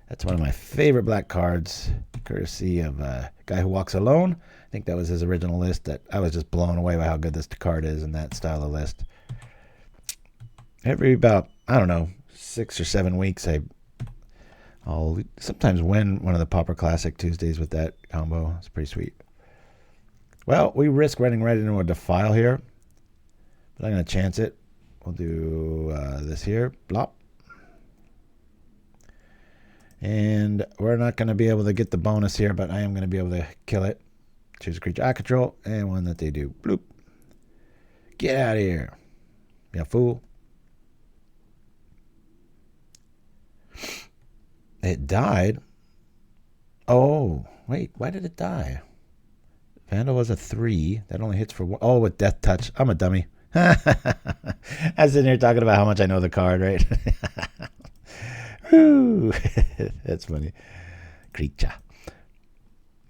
That's one of my favorite black cards, courtesy of a guy who walks alone. I think that was his original list. That I was just blown away by how good this card is in that style of list. Every about, 6 or 7 weeks, I'll sometimes win one of the Pauper Classic Tuesdays with that combo. It's pretty sweet. Well, we risk running right into a defile here, but I'm going to chance it. We'll do this here. Blop. And we're not going to be able to get the bonus here, but I am going to be able to kill it. Choose a creature I control, and one that they do. Bloop. Get out of here. You fool. It died. Oh, wait. Why did it die? Vandal was a 3. That only hits for 1. Oh, with Death Touch. I'm a dummy. I was sitting here talking about how much I know the card, right? Woo. That's funny. Creature.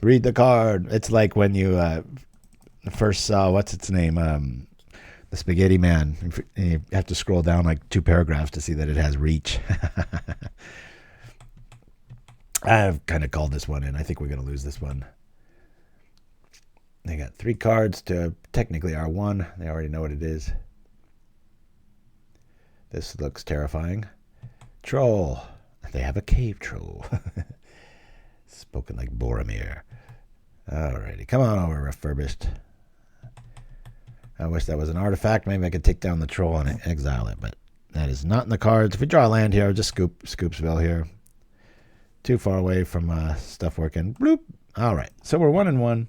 Read the card. It's like when you first saw, what's its name? The Spaghetti Man. And you have to scroll down like 2 paragraphs to see that it has reach. I've kind of called this one in. I think we're going to lose this one. They got 3 cards to technically R1. They already know what it is. This looks terrifying. Troll. They have a cave troll. Spoken like Boromir. Alrighty. Come on over, Refurbished. I wish that was an artifact. Maybe I could take down the troll and exile it, but that is not in the cards. If we draw a land here, I'll just Scoopsville here. Too far away from stuff working. Bloop. Alright. So we're 1-1.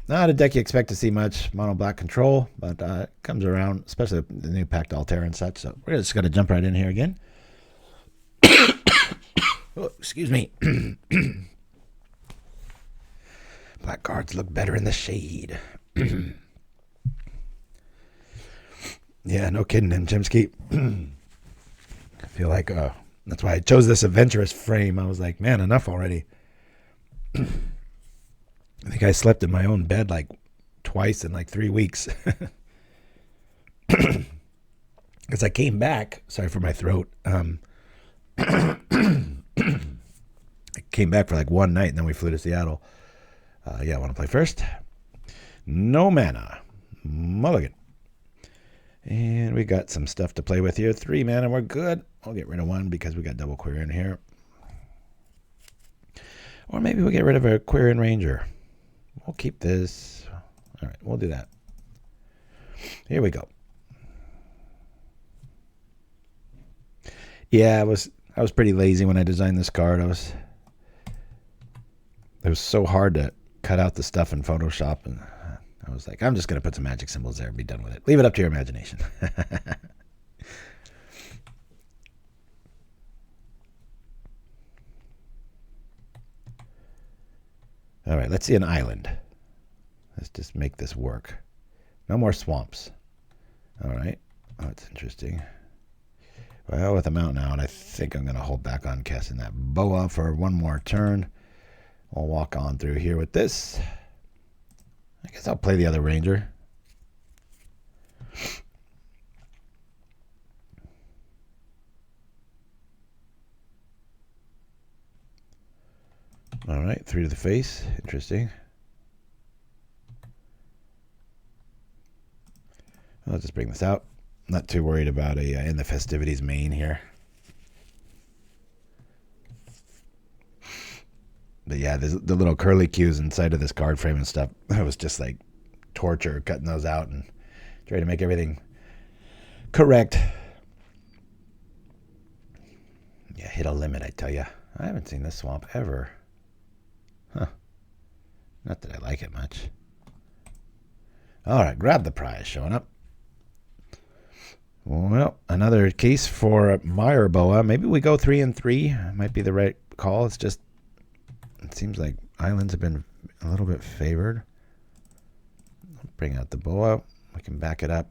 Not a deck you expect to see much. Mono black control, but it comes around, especially the new Pact Altair and such. So we're just going to jump right in here again. Oh, excuse me. Black cards look better in the shade. Yeah, no kidding, Chimpskey. I feel like that's why I chose this adventurous frame. I was like, man, enough already. I think I slept in my own bed like twice in like 3 weeks. Because I came back, sorry for my throat. I came back for like one night and then we flew to Seattle. Yeah, I want to play first. No mana. Mulligan. And we got some stuff to play with here. 3 mana, we're good. I'll get rid of 1 because we got double Quirion here. Or maybe we'll get rid of a Quirion Ranger. We'll keep this. All right, we'll do that. Here we go. Yeah, I was pretty lazy when I designed this card. It was so hard to cut out the stuff in Photoshop, and I was like, I'm just going to put some magic symbols there and be done with it. Leave it up to your imagination. All right, let's see an island. Let's just make this work. No more swamps. All right. Oh, that's interesting. Well, with a mountain out, I think I'm going to hold back on casting that boa for 1 more turn. We'll walk on through here with this. I guess I'll play the other ranger. All right, 3 to the face. Interesting. I'll just bring this out. Not too worried about a in the festivities main here. But yeah, the little curly cues inside of this card frame and stuff, it was just like torture cutting those out and trying to make everything correct. Yeah, hit a limit, I tell you. I haven't seen this swamp ever. Huh. Not that I like it much. All right, grab the prize showing up. Well, another case for Mire Boa. Maybe we go 3-3. Might be the right call. It's just, it seems like islands have been a little bit favored. Bring out the Boa. We can back it up.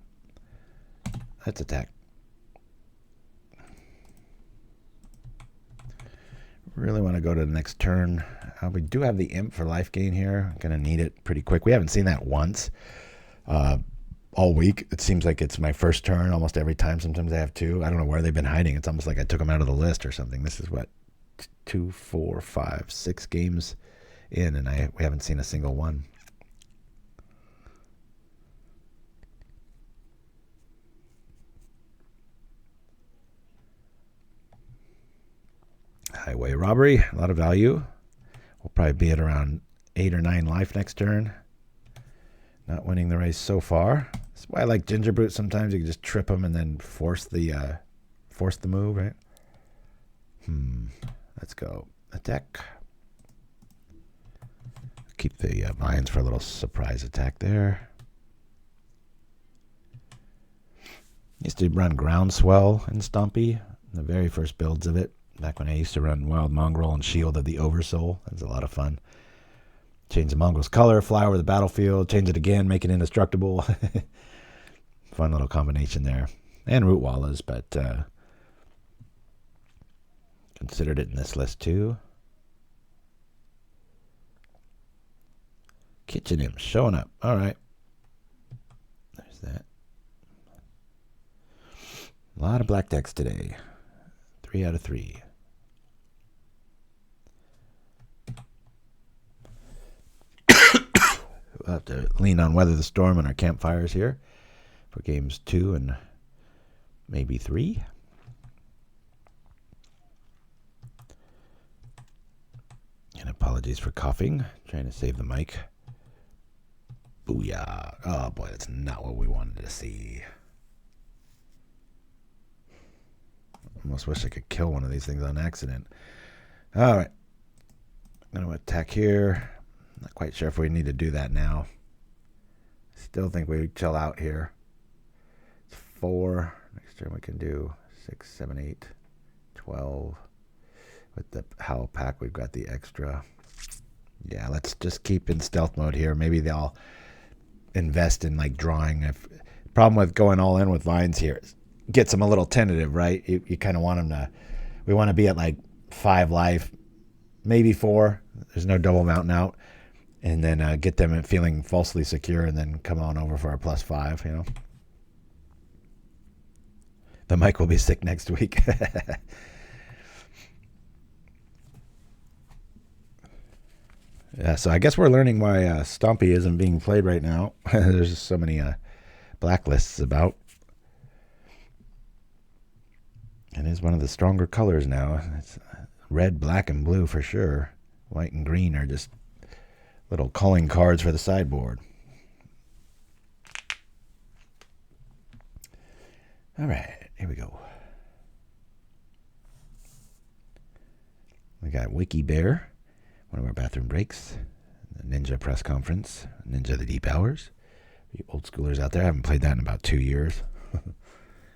Let's attack. Really want to go to the next turn. We do have the Imp for life gain here. Going to need it pretty quick. We haven't seen that once all week. It seems like it's my first turn almost every time. Sometimes I have 2. I don't know where they've been hiding. It's almost like I took them out of the list or something. This is what, 2, 4, 5, 6 games in, and we haven't seen a single one. Highway robbery, a lot of value. We'll probably be at around 8 or 9 life next turn. Not winning the race so far. That's why I like Gingerbrute. Sometimes you can just trip them and then force the move, right? Let's go attack. Keep the vines for a little surprise attack there. Used to run Groundswell in Stompy, the very first builds of it. Back when I used to run Wild Mongrel and Shield of the Oversoul. That was a lot of fun. Change the mongrel's color, fly over the battlefield, change it again, make it indestructible. Fun little combination there. And Root Wallas, but considered it in this list too. Kitchen Imp showing up. All right. There's that. A lot of black decks today. 3 out of 3. We'll have to lean on Weather the Storm and our campfires here for games 2 and maybe 3. And apologies for coughing. Trying to save the mic. Booyah. Oh boy, that's not what we wanted to see. Almost wish I could kill one of these things on accident. All right. I'm going to attack here. Not quite sure if we need to do that now. Still think we chill out here. It's 4. Next turn we can do 6, 7, 8, 12. With the Howlpack, we've got the extra. Yeah, let's just keep in stealth mode here. Maybe they'll invest in like drawing. Problem with going all in with vines here is gets them a little tentative, right? You kind of want them to. We want to be at like 5 life, maybe 4. There's no double mountain out. And then get them feeling falsely secure and then come on over for our +5, you know. The mic will be sick next week. Yeah, so I guess we're learning why Stompy isn't being played right now. There's just so many blacklists about. It is one of the stronger colors now. It's red, black, and blue for sure. White and green are just little calling cards for the sideboard. All right, here we go. We got Wiki Bear, one of our bathroom breaks, the Ninja press conference, Ninja the Deep Hours. You old schoolers out there, I haven't played that in about 2 years.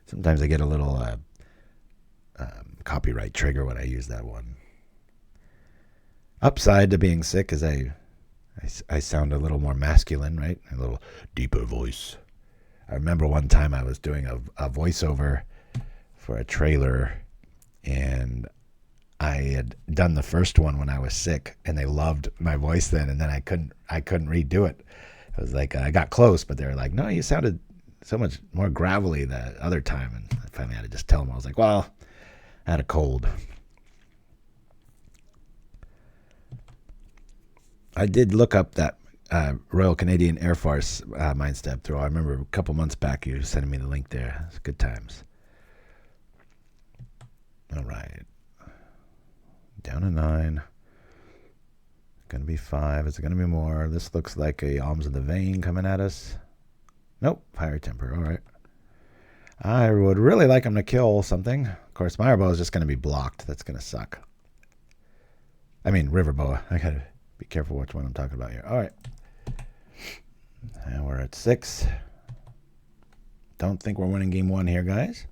Sometimes I get a little copyright trigger when I use that one. Upside to being sick is I sound a little more masculine, right? A little deeper voice. I remember one time I was doing a voiceover for a trailer, and I had done the first one when I was sick, and they loved my voice then, and then I couldn't redo it. It was like I got close, but they were like, "No, you sounded so much more gravelly the other time." And I finally had to just tell them. I was like, "Well, I had a cold." I did look up that Royal Canadian Air Force Mind Step throw. I remember a couple months back you were sending me the link there. It's good times. All right. Down to 9. Going to be 5. Is it going to be more? This looks like a Alms of the Vein coming at us. Nope. Higher Temper. All right. I would really like him to kill something. Of course, Mire Boa is just going to be blocked. That's going to suck. I mean, River Boa. I got to be careful which one I'm talking about here. All right. And we're at 6. Don't think we're winning game 1 here, guys.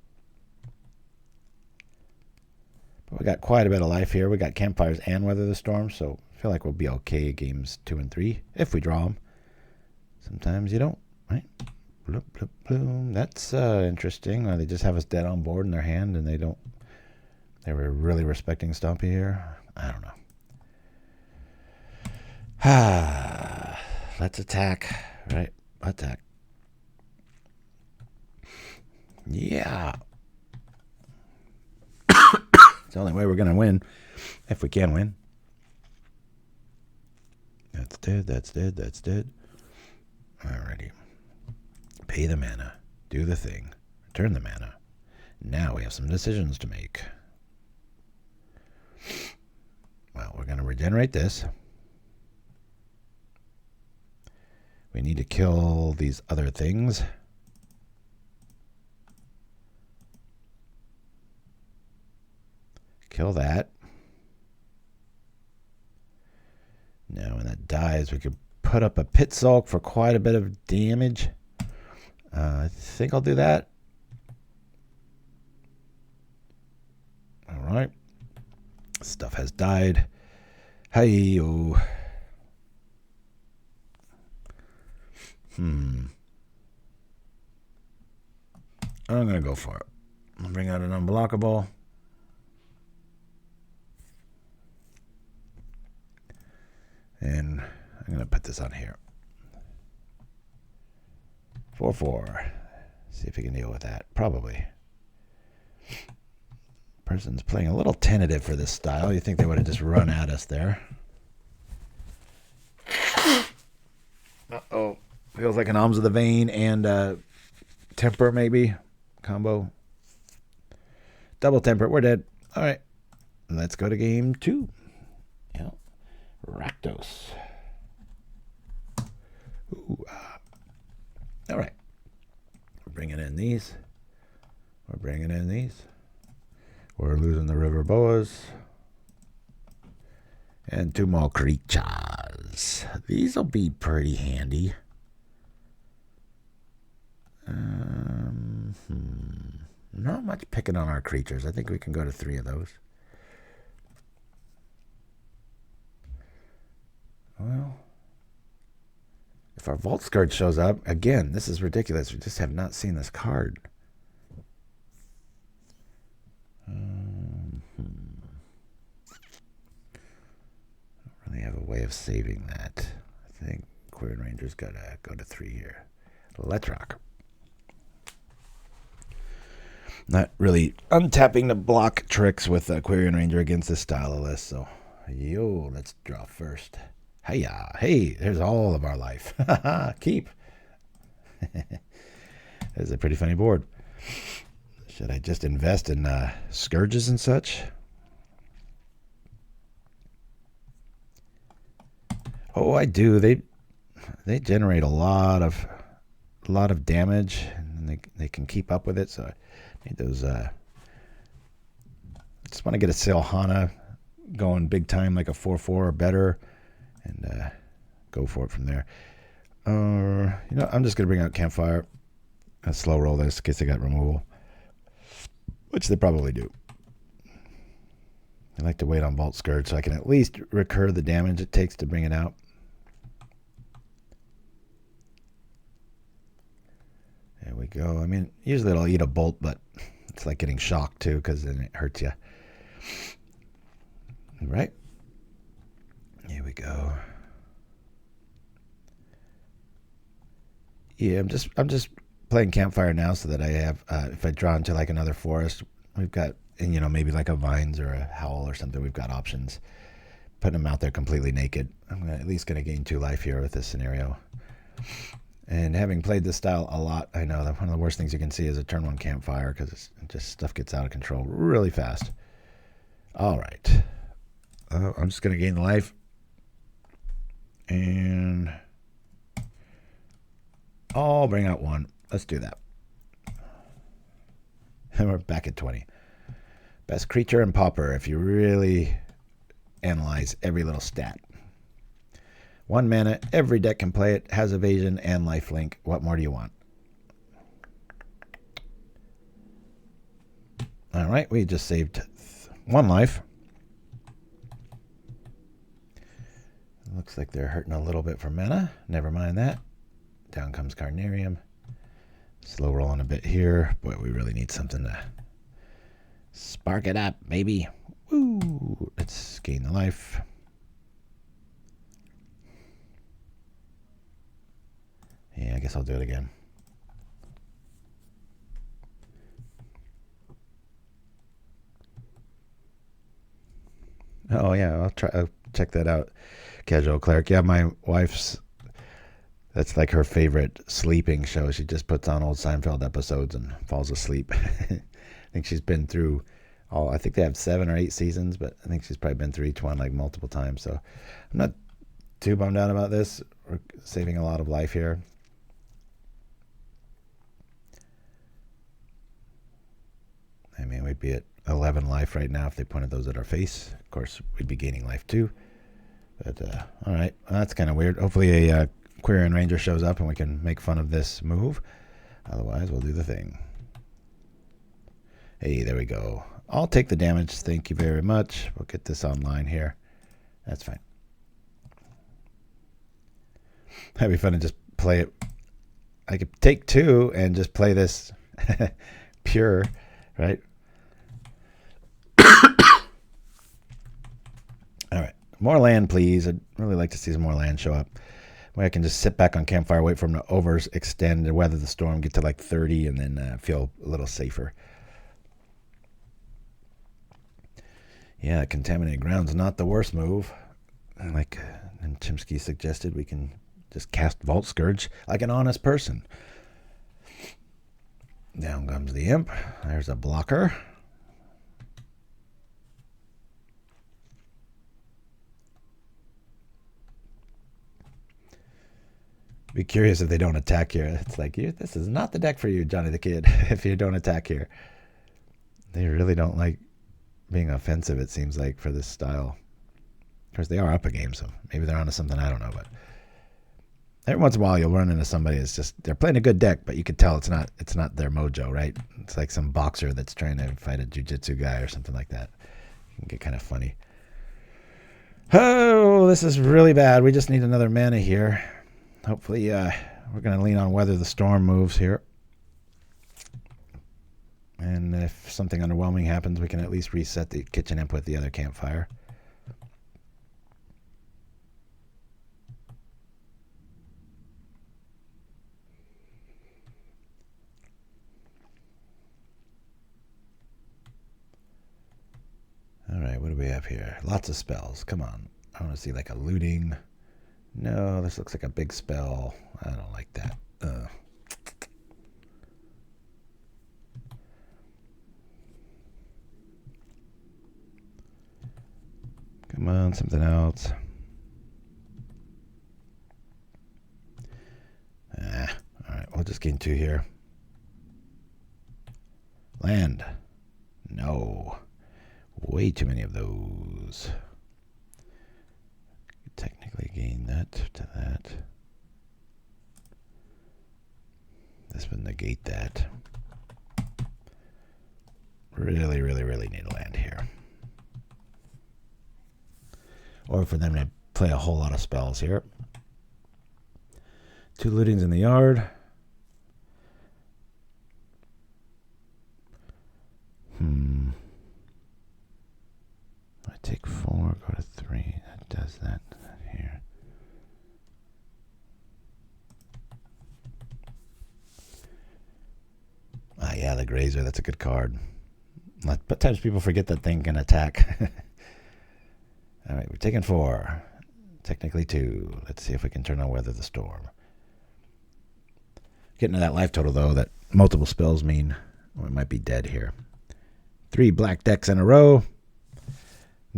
But we got quite a bit of life here. We got Campfires and Weather the Storm, so I feel like we'll be okay games 2 and 3 if we draw them. Sometimes you don't, right? Bloop, bloop, bloom. That's interesting. They just have us dead on board in their hand, and they were really respecting Stompy here. I don't know. Let's attack, right? Attack. Yeah. It's the only way we're going to win, if we can win. That's dead, that's dead, that's dead. Alrighty. Pay the mana. Do the thing. Return the mana. Now we have some decisions to make. Well, we're going to regenerate this. We need to kill these other things. Kill that. Now when that dies, we could put up a Pit-Skulk for quite a bit of damage. I think I'll do that. Alright. Stuff has died. Hey-oh. I'm going to go for it. I'll bring out an unblockable. And I'm going to put this on here. 4/4. See if we can deal with that. Probably. Person's playing a little tentative for this style. You think they would have just run at us there. Uh-oh. Feels like an Alms of the Vein and Temper maybe. Combo. Double Temper. We're dead. All right. Let's go to game 2. Yeah. Rakdos. Ooh. All right. We're bringing in these. We're bringing in these. We're losing the River Boas. And 2 more creatures. These will be pretty handy. Not much picking on our creatures. I think we can go to 3 of those. Well, if our Vault Skirge shows up, again, this is ridiculous. We just have not seen this card. Don't really have a way of saving that. I think Quirion Ranger's got to go to 3 here. Let's rock. Not really untapping the block tricks with Quirion Ranger against this style of list. So, yo, let's draw first. Hiya. Hey, there's all of our life. Keep. That's a pretty funny board. Should I just invest in Scourges and such? Oh, I do. They generate a lot of damage, and they can keep up with it. So I need those. I just want to get a Silhana going big time, like a 4/4 or better, and go for it from there. You know, I'm just gonna bring out Campfire. I'll slow roll this in case they got removal, which they probably do. I like to wait on Vault Skirge so I can at least recur the damage it takes to bring it out. There we go. I mean, usually it'll eat a bolt, but it's like getting shocked too, because then it hurts you. All right. Here we go. Yeah, I'm just playing Campfire now so that I have, if I draw into like another forest, we've got, and you know, maybe like a Vines or a Howl or something, we've got options. Putting them out there completely naked. I'm at least going to gain 2 life here with this scenario. And having played this style a lot, I know that one of the worst things you can see is a turn 1 Campfire, because just stuff gets out of control really fast. All right. I'm just going to gain the life. And I'll bring out 1. Let's do that. And we're back at 20. Best creature in Pauper if you really analyze every little stat. 1 mana, every deck can play it, has evasion and lifelink. What more do you want? All right, we just saved 1 life. Looks like they're hurting a little bit for mana. Never mind that. Down comes Carnarium. Slow rolling a bit here. Boy, we really need something to spark it up, baby. Woo! Let's gain the life. Yeah, I guess I'll do it again. Oh yeah, I'll check that out. Casual Cleric. Yeah, my wife's, that's like her favorite sleeping show. She just puts on old Seinfeld episodes and falls asleep. I think she's been through all, I think they have 7 or 8 seasons, but I think she's probably been through each one like multiple times. So I'm not too bummed out about this. we're saving a lot of life here. I mean, we'd be at 11 life right now if they pointed those at our face. Of course, we'd be gaining life too. But, all right. Well, that's kind of weird. Hopefully a Quirion Ranger shows up and we can make fun of this move. Otherwise, we'll do the thing. Hey, there we go. I'll take the damage. Thank you very much. We'll get this online here. That's fine. That'd be fun to just play it. I could take 2 and just play this pure, right? All right. More land, please. I'd really like to see some more land show up. Where I can just sit back on Campfire, wait for them to overextend and weather the storm, get to like 30, and then feel a little safer. Yeah, contaminated ground's not the worst move. Like Chimpskey suggested, we can just cast Vault Skirge like an honest person. Down comes the imp. There's a blocker. Be curious if they don't attack here. It's like, this is not the deck for you, Johnny the Kid, if you don't attack here. They really don't like being offensive, it seems like, for this style. Of course, they are up a game, so maybe they're onto something, I don't know. But every once in a while, you'll run into somebody that's just, they're playing a good deck, but you could tell it's not their mojo, right? It's like some boxer that's trying to fight a jiu-jitsu guy or something like that. It can get kind of funny. Oh, this is really bad. We just need another mana here. Hopefully, we're going to lean on Weather the Storm moves here. And if something underwhelming happens, we can at least reset the kitchen imp with the other Campfire. All right, what do we have here? Lots of spells. Come on. I want to see like a looting. No, this looks like a big spell. I don't like that. Come on, something else. All right, we'll just gain 2 here. Land. No. Way too many of those. Technically gain that to that. This would negate that. Really, really, really need a land here. Or for them to play a whole lot of spells here. 2 lootings in the yard. I take 4, go to 3. That does that here. Ah, yeah, the Grazer. That's a good card. But times people forget that thing can attack. All right, we're taking 4. Technically 2. Let's see if we can turn on Weather the Storm. Getting to that life total, though, that multiple spells mean we might be dead here. 3 black decks in a row.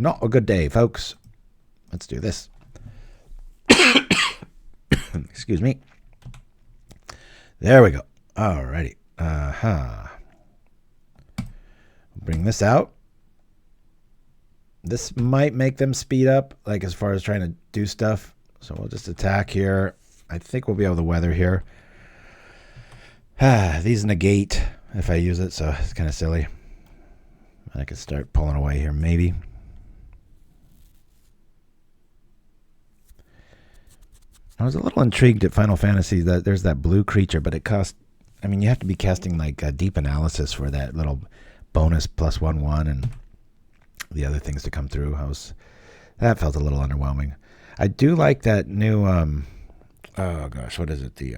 Not a good day, folks. Let's do this. Excuse me. There we go. Alrighty. Bring this out. This might make them speed up, like as far as trying to do stuff. So we'll just attack here. I think we'll be able to weather here. These negate if I use it, so it's kind of silly. I could start pulling away here, maybe. I was a little intrigued at Final Fantasy that there's that blue creature, but it costs, I mean, you have to be casting like a deep analysis for that little bonus +1/1 and the other things to come through. That felt a little underwhelming. I do like that new, oh gosh, what is it? The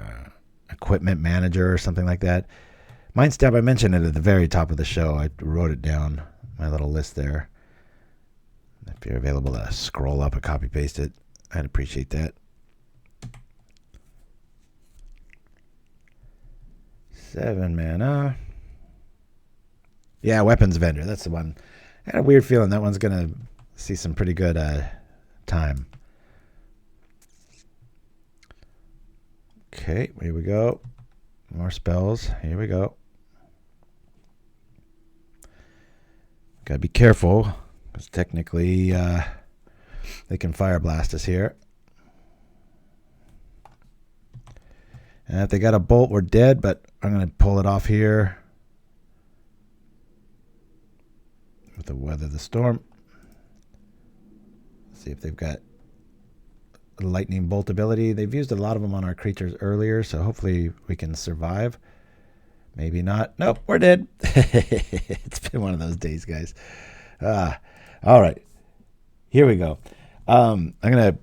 equipment manager or something like that. Mindstab, I mentioned it at the very top of the show. I wrote it down, my little list there. If you're available to scroll up and copy paste it, I'd appreciate that. 7 mana. Yeah, Weapons Vendor. That's the one. I had a weird feeling that one's going to see some pretty good time. Okay, here we go. More spells. Here we go. Gotta be careful, because technically they can fire blast us here. And if they got a bolt, we're dead, but I'm going to pull it off here with the Weather the Storm. See if they've got lightning bolt ability. They've used a lot of them on our creatures earlier, so hopefully we can survive. Maybe not. Nope, we're dead. It's been one of those days, guys. All right, here we go. I'm going to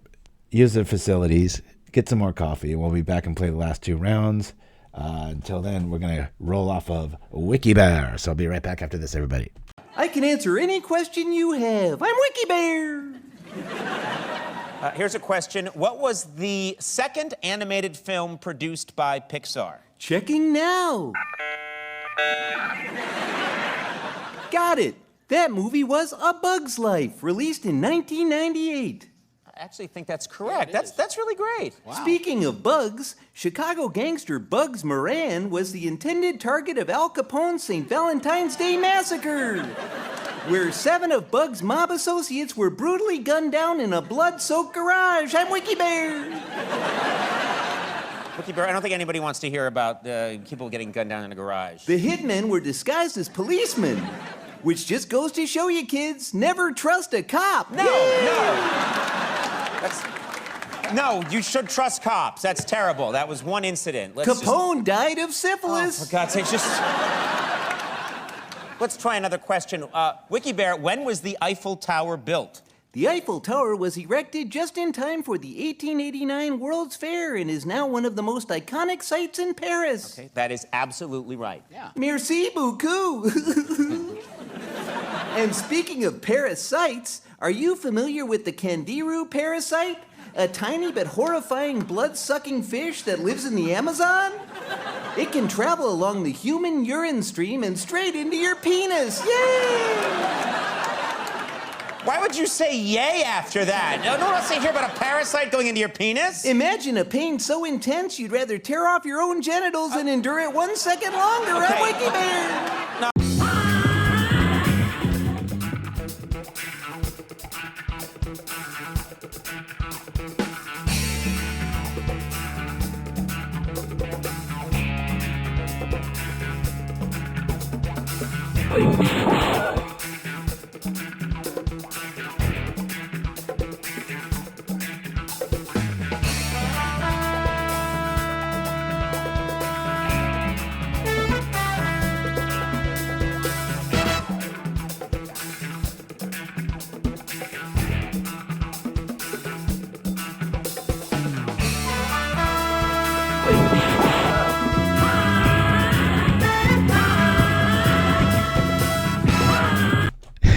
use the facilities, get some more coffee, and we'll be back and play the last 2 rounds. Until then, we're going to roll off of WikiBear. So I'll be right back after this, everybody. I can answer any question you have. I'm WikiBear. Here's a question. What was the second animated film produced by Pixar? Checking now. Got it. That movie was A Bug's Life, released in 1998. I actually think that's correct. That's really great. Wow. Speaking of bugs, Chicago gangster Bugs Moran was the intended target of Al Capone's St. Valentine's Day Massacre, where 7 of Bugs' mob associates were brutally gunned down in a blood-soaked garage. I'm WikiBear. WikiBear, I don't think anybody wants to hear about people getting gunned down in a garage. The hitmen were disguised as policemen, which just goes to show you, kids, never trust a cop. No, you should trust cops. That's terrible. That was one incident. Capone died of syphilis. Oh, for God's sake, Let's try another question. WikiBear, when was the Eiffel Tower built? The Eiffel Tower was erected just in time for the 1889 World's Fair and is now one of the most iconic sites in Paris. Okay, that is absolutely right. Yeah. Merci beaucoup. And speaking of parasites, are you familiar with the Candiru parasite? A tiny but horrifying blood-sucking fish that lives in the Amazon? It can travel along the human urine stream and straight into your penis. Yay! Why would you say yay after that? No one wants to hear about a parasite going into your penis. Imagine a pain so intense you'd rather tear off your own genitals and endure it 1 second longer. Okay. I'm WikiBear. No.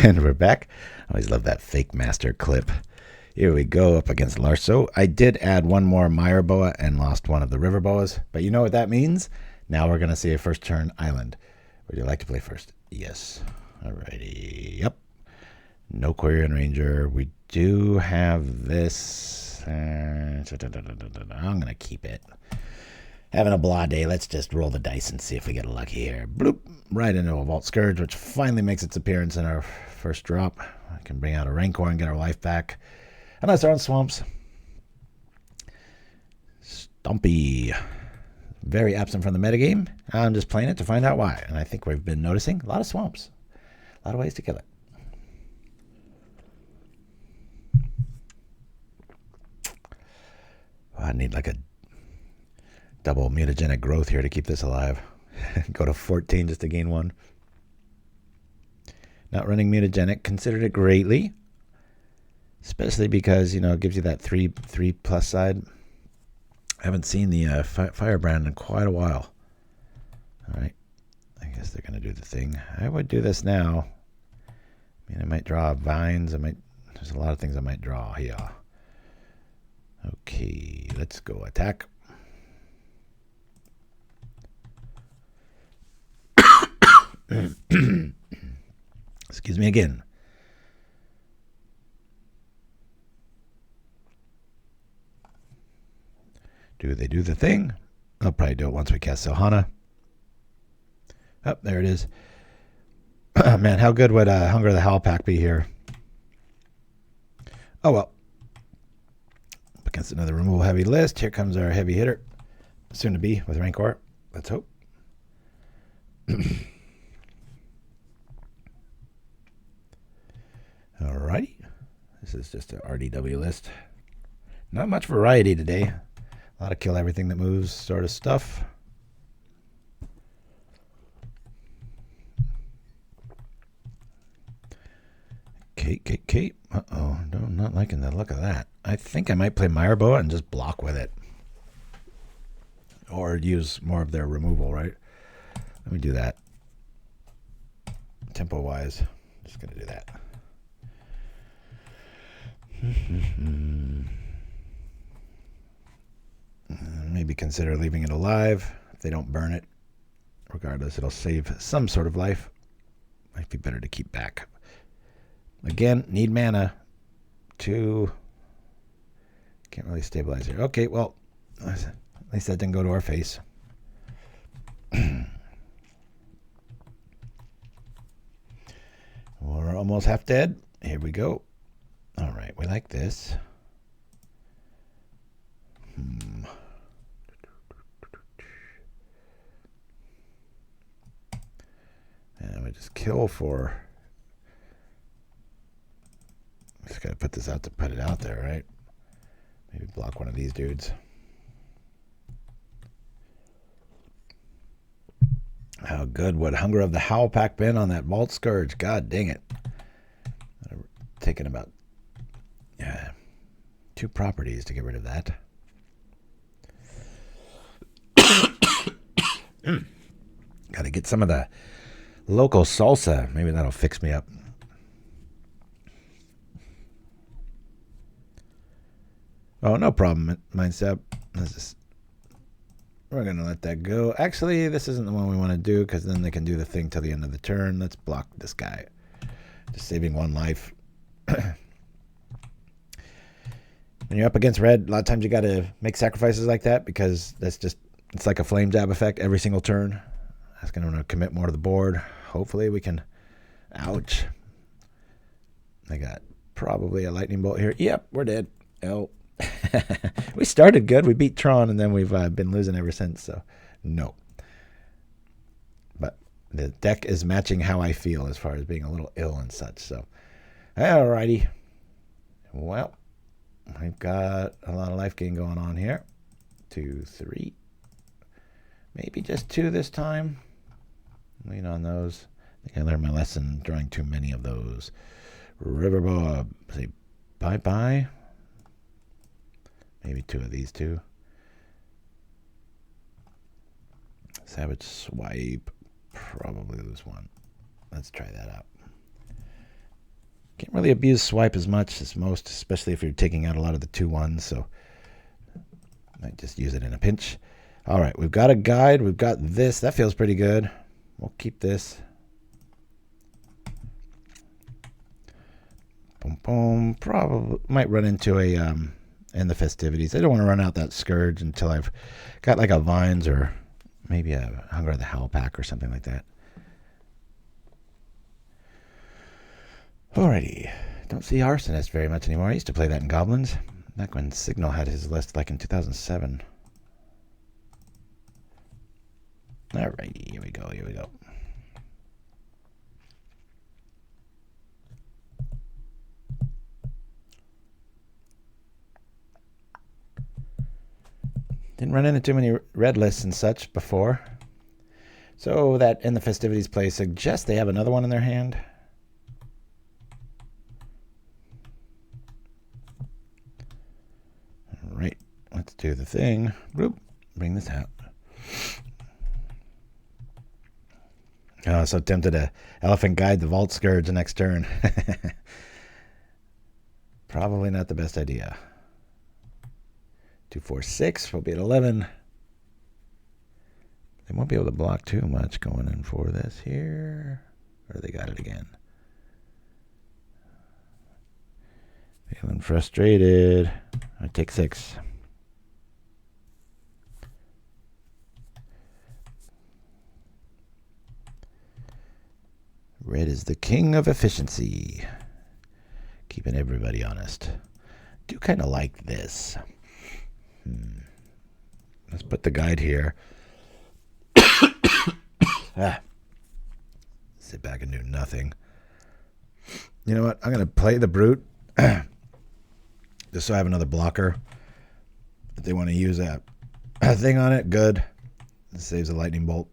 And we're back. I always love that fake master clip. Here we go up against Larso. I did add one more Mire Boa and lost one of the River Boas, but you know what that means? Now we're going to see a first turn island. Would you like to play first? Yes. Alrighty. Yep. No Quirion Ranger. We do have this. I'm going to keep it. Having a blah day. Let's just roll the dice and see if we get a luck here. Bloop. Right into a Vault Skirge, which finally makes its appearance in our first drop. I can bring out a Rancor and get our life back. Unless they're on swamps. Stompy. Very absent from the metagame. I'm just playing it to find out why. And I think we've been noticing a lot of swamps. A lot of ways to kill it. Oh, I need like a double mutagenic growth here to keep this alive. Go to 14 just to gain 1. Not running mutagenic. Considered it greatly. Especially because, you know, it gives you that 3 plus side. I haven't seen the Firebrand in quite a while. Alright. I guess they're going to do the thing. I would do this now. I mean, I might draw vines. There's a lot of things I might draw here. Okay. Let's go attack. Excuse me again. Do they do the thing? I'll probably do it once we cast Silhana. Oh, there it is. Man, how good would Hunger of the Howlpack be here? Oh, well. Up against another removal heavy list. Here comes our heavy hitter. Soon to be with Rancor. Let's hope. Alrighty. This is just an RDW list. Not much variety today. A lot of kill everything that moves sort of stuff. Kate. Uh-oh. No, I'm not liking the look of that. I think I might play Mire Boa and just block with it. Or use more of their removal, right? Let me do that. Tempo-wise, just going to do that. Maybe consider leaving it alive. If they don't burn it, regardless, it'll save some sort of life. Might be better to keep back. Again, need mana to... Can't really stabilize here. Okay, well, at least that didn't go to our face. We're almost half dead. Here we go. All right, we like this. And we just kill for... Just gotta put this out to put it out there, right? Maybe block one of these dudes. How good would Hunger of the Howlpack been on that Vault Skirge? God dang it. Taking about 2 properties to get rid of that. Gotta get some of the local salsa. Maybe that'll fix me up. Oh, no problem, Mindset. We're going to let that go. Actually, this isn't the one we want to do because then they can do the thing till the end of the turn. Let's block this guy. Just saving 1 life. When you're up against red, a lot of times you got to make sacrifices like that because that's just, it's like a flame jab effect every single turn. That's going to commit more to the board. Hopefully we can, ouch. I got probably a lightning bolt here. Yep, we're dead. Oh. We started good. We beat Tron, and then we've been losing ever since. So, no. But the deck is matching how I feel as far as being a little ill and such. So, alrighty. Well, we've got a lot of life gain going on here. 2, 3. Maybe just 2 this time. Lean on those. I think I learned my lesson drawing too many of those. River Boa. Say bye-bye. Maybe 2 of these 2. Savage Swipe. Probably lose 1. Let's try that out. Can't really abuse Swipe as much as most, especially if you're taking out a lot of the 2/1s. So might just use it in a pinch. All right, we've got a guide. We've got this. That feels pretty good. We'll keep this. Boom, boom. Probably might run into a... in the festivities. I don't want to run out that Scourge until I've got like a Vines or maybe a Hunger of the Howlpack or something like that. Alrighty. Don't see Arsonist very much anymore. I used to play that in Goblins. Back when Signal had his list like in 2007. Alrighty. Here we go. Didn't run into too many red lists and such before. So that in the festivities play suggests they have another one in their hand. All right, let's do the thing. Bloop, bring this out. Oh, so tempted to Elephant Guide the Vault Skirge the next turn. Probably not the best idea. 2, 4, 6. We'll be at 11. They won't be able to block too much going in for this here. Or they got it again. Feeling frustrated. I take 6. Red is the king of efficiency. Keeping everybody honest. Do kind of like this. Let's put the guide here. Sit back and do nothing. You know what? I'm going to play the Brute. Just so I have another blocker. If they want to use a thing on it, good. It saves a lightning bolt.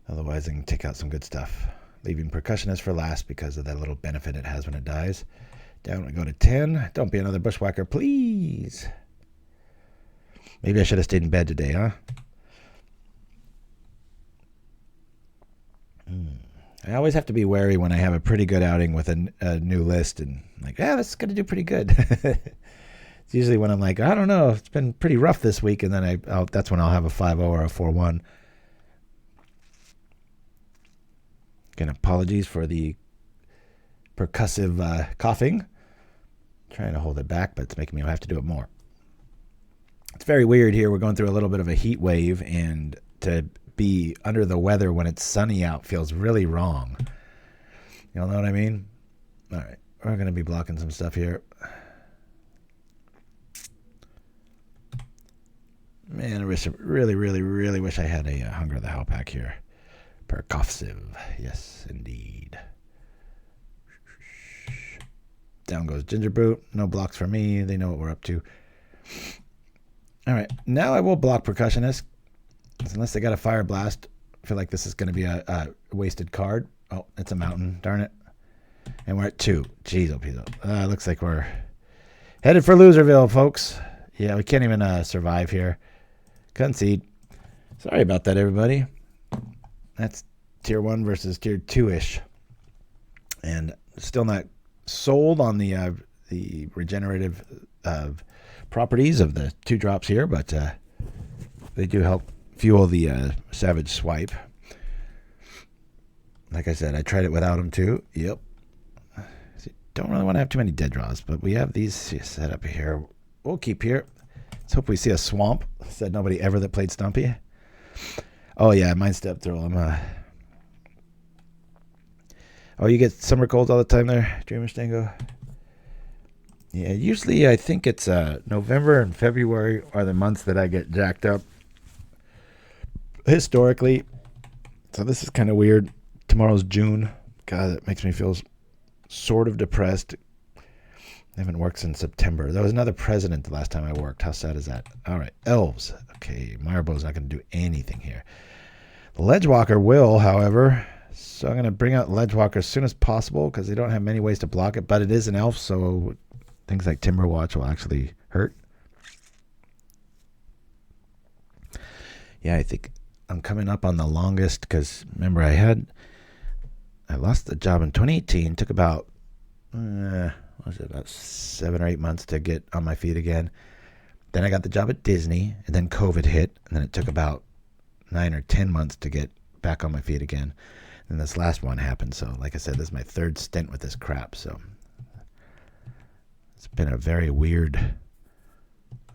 Otherwise, I can take out some good stuff. Leaving Percussionist for last because of that little benefit it has when it dies. Down we go to 10. Don't be another Bushwhacker, please. Maybe I should have stayed in bed today, huh? I always have to be wary when I have a pretty good outing with a new list and like, yeah, this is going to do pretty good. It's usually when I'm like, I don't know, it's been pretty rough this week, and then that's when I'll have a 5-0 or a 4-1. Again, apologies for the percussive coughing. Trying to hold it back, but it's making me have to do it more. It's very weird here. We're going through a little bit of a heat wave, and to be under the weather when it's sunny out feels really wrong. You all know what I mean? All right, we're going to be blocking some stuff here. Man, I really, really, really wish I had a Hunger of the Howlpack here. Percussive. Yes, indeed. Down goes Gingerbrute. No blocks for me. They know what we're up to. All right. Now I will block Percussionist. Unless they got a Fire Blast. I feel like this is going to be a wasted card. Oh, it's a mountain. Darn it. And we're at 2. Jeez, oh, peas. Looks like we're headed for Loserville, folks. Yeah, we can't even survive here. Concede. Sorry about that, everybody. That's tier 1 versus tier 2-ish. And still not sold on the regenerative properties of the 2 drops here, but they do help fuel the Savage Swipe. Like I said, I tried it without them too. Yep. Don't really want to have too many dead draws, but we have these set up here. We'll keep here. Let's hope we see a swamp. Said nobody ever that played Stompy. Oh yeah, Mind Step Throw. Oh, you get summer colds all the time there, Dreamer Stango? Yeah, usually I think it's November and February are the months that I get jacked up historically. So this is kind of weird. Tomorrow's June. God, that makes me feel sort of depressed. I haven't worked since September. There was another president the last time I worked. How sad is that? All right, elves. Okay, Mire Boa's not going to do anything here. The Ledgewalker will, however. So I'm going to bring out Ledgewalker as soon as possible because they don't have many ways to block it. But it is an elf, so things like Timber Watch will actually hurt. Yeah, I think I'm coming up on the longest because, remember, I lost the job in 2018. Took about, about 7 or 8 months to get on my feet again. Then I got the job at Disney, and then COVID hit, and then it took about 9 or 10 months to get back on my feet again. And this last one happened. So, like I said, this is my 3rd stint with this crap. So, it's been a very weird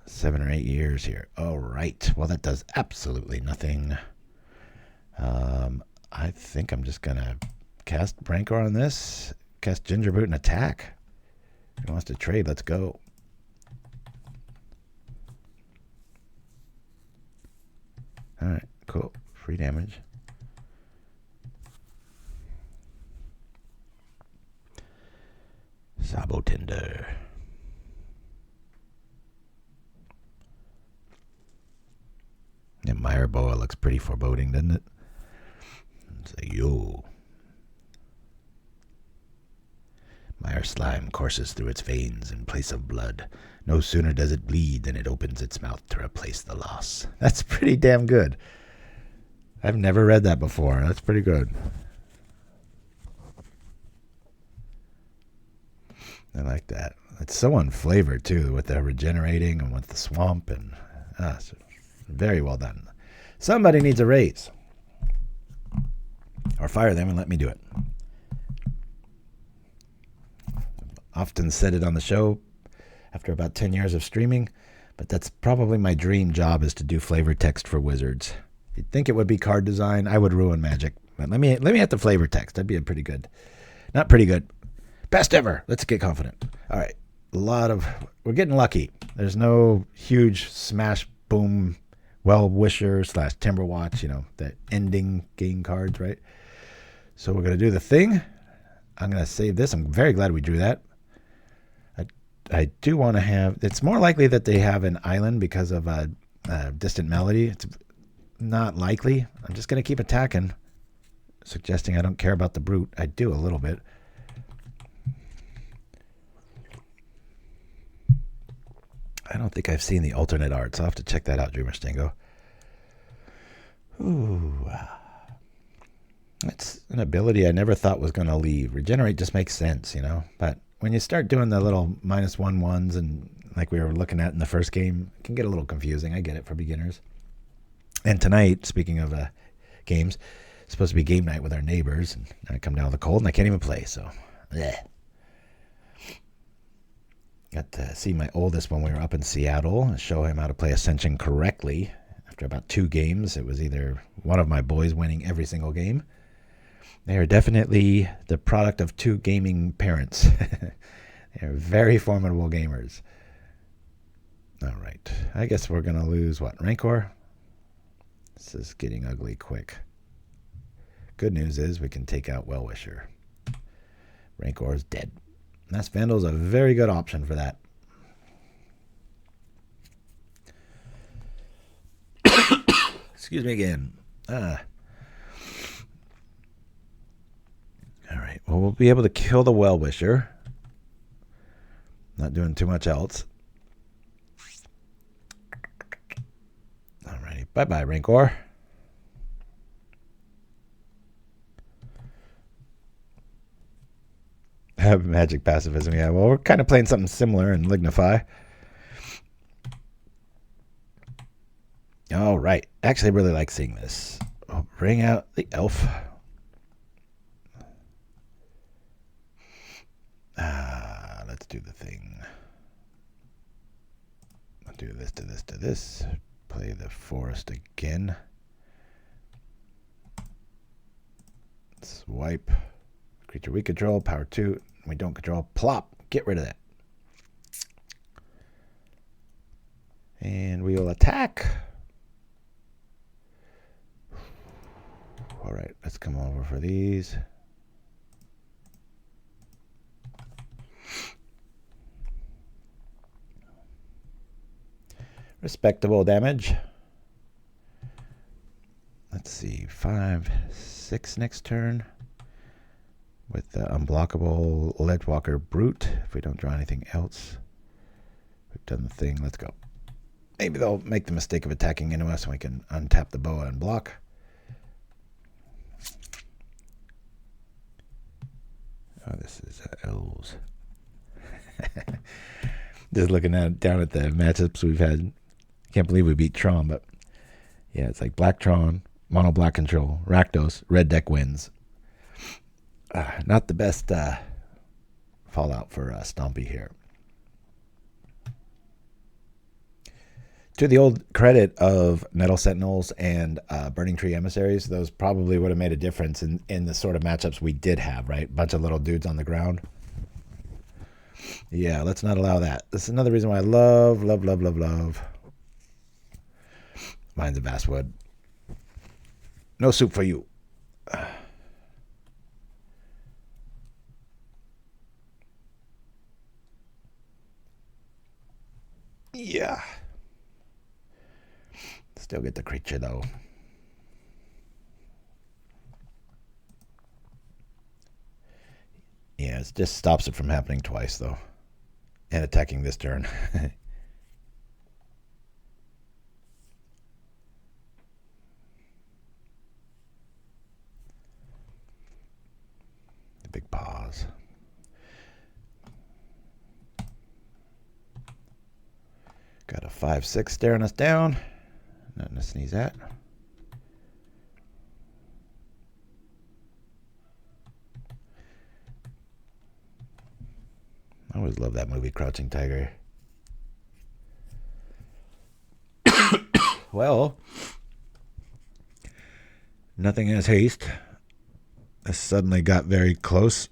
7 or 8 years here. All right. Well, that does absolutely nothing. I think I'm just going to cast Rancor on this. Cast Gingerbrute and attack. If he wants to trade, let's go. All right. Cool. Free damage. Sabo Tinder. And Mire Boa looks pretty foreboding, doesn't it? It's like, yo. Mire slime courses through its veins in place of blood. No sooner does it bleed than it opens its mouth to replace the loss. That's pretty damn good. I've never read that before. That's pretty good. I like that. It's so unflavored, too, with the regenerating and with the swamp. And it's very well done. Somebody needs a raise. Or fire them and let me do it. Often said it on the show after about 10 years of streaming, but that's probably my dream job is to do flavor text for Wizards. You'd think it would be card design. I would ruin Magic. But let me hit the flavor text. That'd be a pretty good. Not pretty good. Best ever. Let's get confident. All right. We're getting lucky. There's no huge smash boom well-wisher / Timberwatch, the ending game cards, right? So we're going to do the thing. I'm going to save this. I'm very glad we drew that. I do want to have... It's more likely that they have an island because of a Distant Melody. It's not likely. I'm just going to keep attacking, suggesting I don't care about the Brute. I do a little bit. I don't think I've seen the alternate art, so I'll have to check that out, Dreamer Stingo. Ooh. That's an ability I never thought was going to leave. Regenerate just makes sense, But when you start doing the little -1/1s and like we were looking at in the first game, it can get a little confusing. I get it for beginners. And tonight, speaking of games, it's supposed to be game night with our neighbors. And I come down with a cold and I can't even play, so... bleh. Got to see my oldest when we were up in Seattle and show him how to play Ascension correctly. After about 2 games, it was either one of my boys winning every single game. They are definitely the product of 2 gaming parents. They're very formidable gamers. All right. I guess we're going to lose, what, Rancor? This is getting ugly quick. Good news is we can take out Well-Wisher. Rancor is dead. Masked Vandal is a very good option for that. Excuse me again. All right. Well, we'll be able to kill the Well-Wisher. Not doing too much else. All righty. Bye-bye, Rancor. Magic pacifism, yeah. Well, we're kind of playing something similar in Lignify. All right. Actually, I really like seeing this. I'll bring out the elf. Let's do the thing. I'll do this to this to this. Play the forest again. Swipe. Creature we control, power 2. We don't control. Plop. Get rid of that. And we will attack. All right, let's come over for these. Respectable damage. Let's see, 5, 6 next turn. With the unblockable Ledgewalker Brute, if we don't draw anything else. We've done the thing, let's go. Maybe they'll make the mistake of attacking into us and we can untap the Boa and block. Oh, this is elves. Just looking down at the matchups we've had. Can't believe we beat Tron, but yeah, it's like Black Tron, Mono Black Control, Rakdos, Red Deck wins. Not the best fallout for Stompy here. To the old credit of Nettle Sentinels and Burning Tree Emissaries, those probably would have made a difference in the sort of matchups we did have, right? Bunch of little dudes on the ground. Yeah, let's not allow that. This is another reason why I love Vines of Vastwood. No soup for you. Yeah. Still get the creature, though. Yeah, it just stops it from happening twice, though. And attacking this turn. The big paws. Got a 5/6 staring us down. Nothing to sneeze at. I always love that movie, Crouching Tiger. Well, Nothing has haste. This suddenly got very close.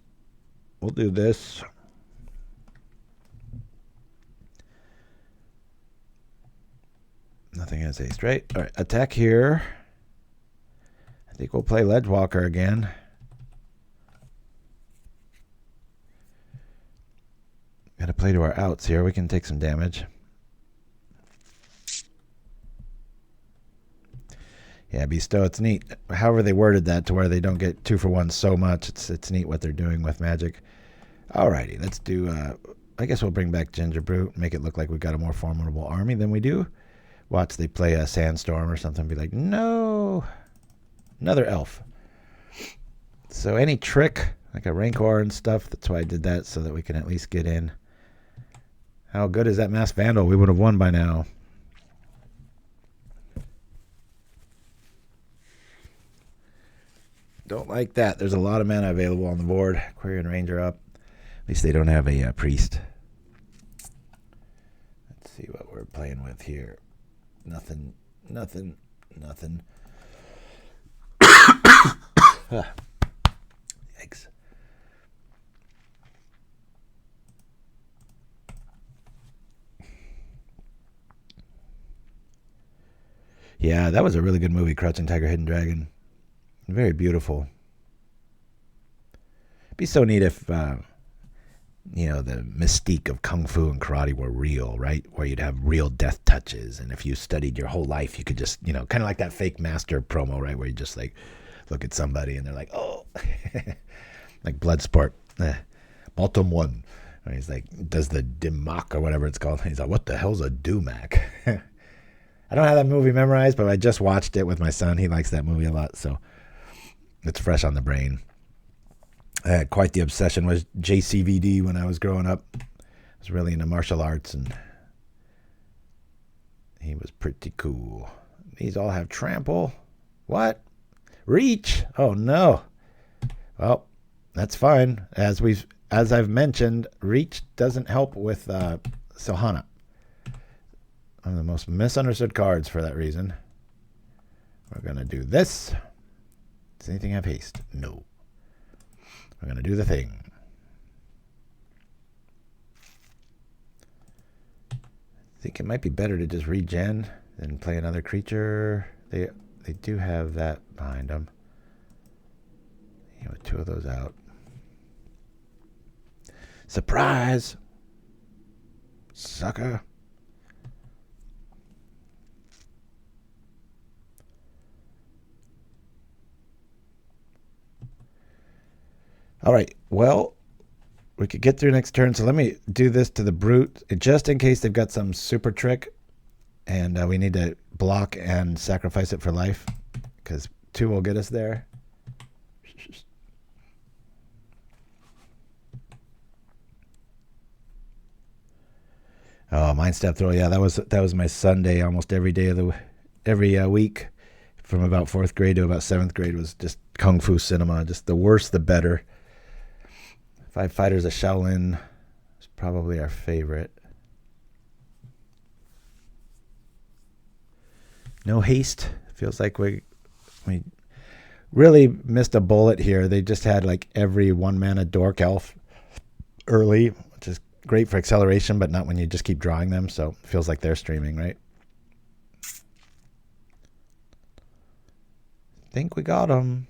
We'll do this. Nothing has haste, right? All right, attack here. I think we'll play Ledgewalker again. Got to play to our outs here. We can take some damage. Yeah, Bestow, it's neat. However they worded that to where they don't get 2 for 1 so much. It's neat what they're doing with Magic. Alrighty, let's do... I guess we'll bring back Gingerbrute, make it look like we've got a more formidable army than we do. Watch they play a Sandstorm or something, be like, no! Another elf. So any trick, like a Rancor and stuff, that's why I did that, so that we can at least get in. How good is that Masked Vandal? We would have won by now. Don't like that. There's a lot of mana available on the board. Quirion Ranger up. At least they don't have a priest. Let's see what we're playing with here. Nothing. Yikes. Yeah, that was a really good movie, Crouching Tiger, Hidden Dragon. Very beautiful. It'd be so neat if, you know, the mystique of Kung Fu and karate were real, right? Where you'd have real death touches. And if you studied your whole life, you could just, you know, kind of like that fake master promo, right? Where you just like look at somebody and they're like, oh, like Bloodsport, bottom one. And he's like, does the Dimak or whatever it's called. He's like, what the hell's a Dumac? I don't have that movie memorized, but I just watched it with my son. He likes that movie a lot, so it's fresh on the brain. I had quite the obsession with JCVD when I was growing up. I was really into martial arts, and he was pretty cool. These all have trample. What? Reach? Oh no. Well, that's fine. As I've mentioned, reach doesn't help with Silhana. One of the most misunderstood cards for that reason. We're going to do this. Does anything have haste? No. We're going to do the thing. I think it might be better to just regen than play another creature. They do have that behind them. You know, 2 of those out. Surprise! Sucker. All right, well, we could get through next turn, so let me do this to the Brute, just in case they've got some super trick, and we need to block and sacrifice it for life, because 2 will get us there. Oh, Mind Step Throw, yeah, that was my Sunday almost every day of every week, from about 4th grade to about 7th grade, was just Kung Fu cinema, just the worse the better. 5 Fighters of Shaolin is probably our favorite. No haste. Feels like we really missed a bullet here. They just had like every 1-mana Dork Elf early, which is great for acceleration, but not when you just keep drawing them. So it feels like they're streaming, right? Think we got them.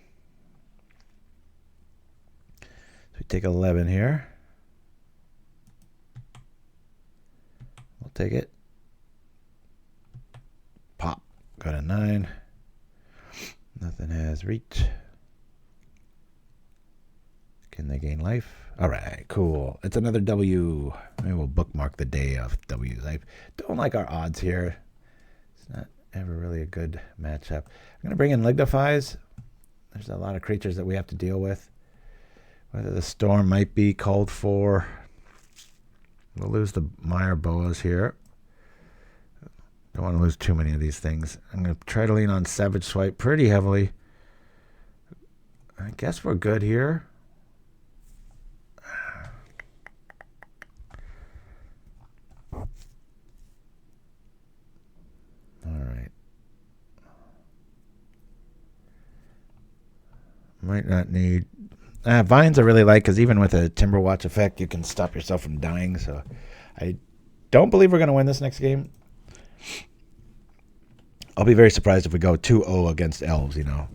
So we take 11 here. We'll take it. Pop. Got a 9. Nothing has reach. Can they gain life? All right, cool. It's another W. Maybe we'll bookmark the day of W's. I don't like our odds here. It's not ever really a good matchup. I'm going to bring in Lignifys. There's a lot of creatures that we have to deal with. Whether the storm might be called for. We'll lose the Mire Boas here. Don't want to lose too many of these things. I'm going to try to lean on Savage Swipe pretty heavily. I guess we're good here. All right. Might not need... Vines I really like, because even with a Timberwatch effect, you can stop yourself from dying, so I don't believe we're going to win this next game. I'll be very surprised if we go 2-0 against elves, you know.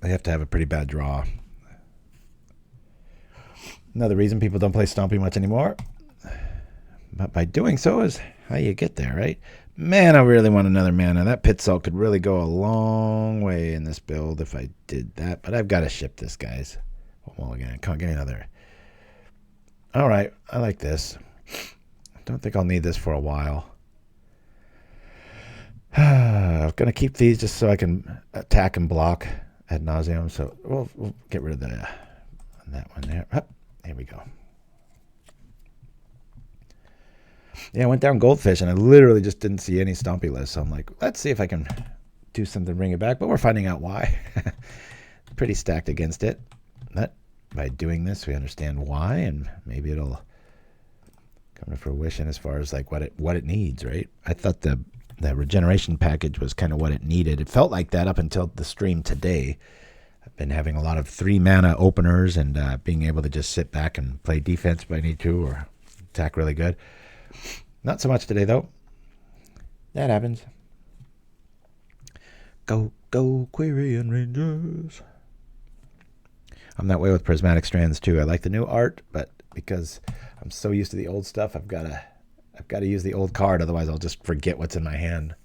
They have to have a pretty bad draw. Another reason people don't play Stompy much anymore. But by doing so is how you get there, right? Man, I really want another mana. That Pit-Skulk could really go a long way in this build if I did that. But I've got to ship this, guys. Well, again, can't get another. All right, I like this. I don't think I'll need this for a while. I'm going to keep these just so I can attack and block ad nauseum. So we'll get rid of that one there. Here we go. Yeah, I went down Goldfish, and I literally just didn't see any Stompy list. So I'm like, let's see if I can do something to bring it back. But we're finding out why. Pretty stacked against it. But by doing this, we understand why, and maybe it'll come to fruition as far as like what it needs, right? I thought the regeneration package was kind of what it needed. It felt like that up until the stream today. I've been having a lot of 3-mana openers and being able to just sit back and play defense if I need to or attack really good. Not so much today, though. That happens. Go, Quirion Rangers. I'm that way with Prismatic Strands, too. I like the new art, but because I'm so used to the old stuff, I've got to use the old card, otherwise I'll just forget what's in my hand.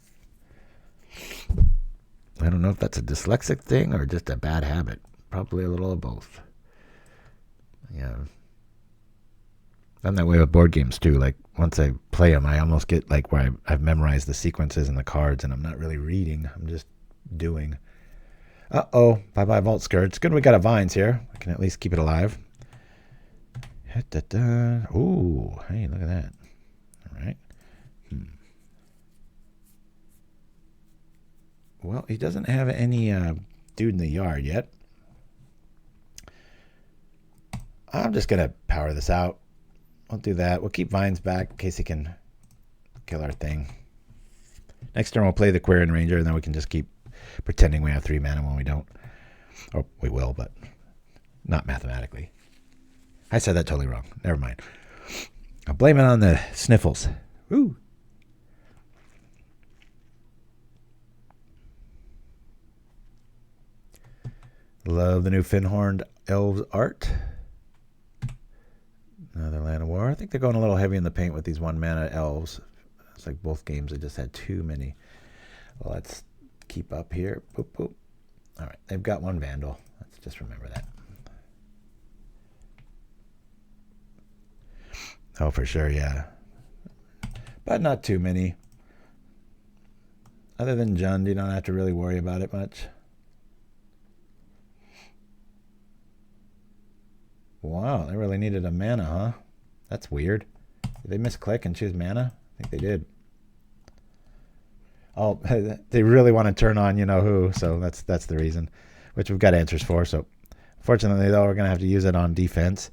I don't know if that's a dyslexic thing or just a bad habit. Probably a little of both. Yeah. I'm that way with board games, too. Like, once I play them, I almost get, like, where I've memorized the sequences and the cards, and I'm not really reading. I'm just doing. Uh-oh. Bye-bye, Vault Skirge. It's good we got a Vines here. I can at least keep it alive. Ooh. Hey, look at that. All right. Well, he doesn't have any dude in the yard yet. I'm just going to power this out. I'll do that. We'll keep Vines back in case he can kill our thing. Next turn we'll play the Quirion Ranger, and then we can just keep pretending we have 3 mana when we don't. Or we will, but not mathematically. I said that totally wrong. Never mind. I'll blame it on the sniffles. Woo! Love the new Fin-Horned Elves art. Another Land of War. I think they're going a little heavy in the paint with these 1-mana elves. It's like both games, they just had too many. Well, let's keep up here. Boop, boop. All right, they've got 1 Vandal. Let's just remember that. Oh, for sure, yeah. But not too many. Other than Jund, you don't have to really worry about it much. Wow, they really needed a mana, huh? That's weird. Did they misclick and choose mana? I think they did. Oh, they really want to turn on you-know-who, so that's the reason, which we've got answers for. So, fortunately, though, we're going to have to use it on defense.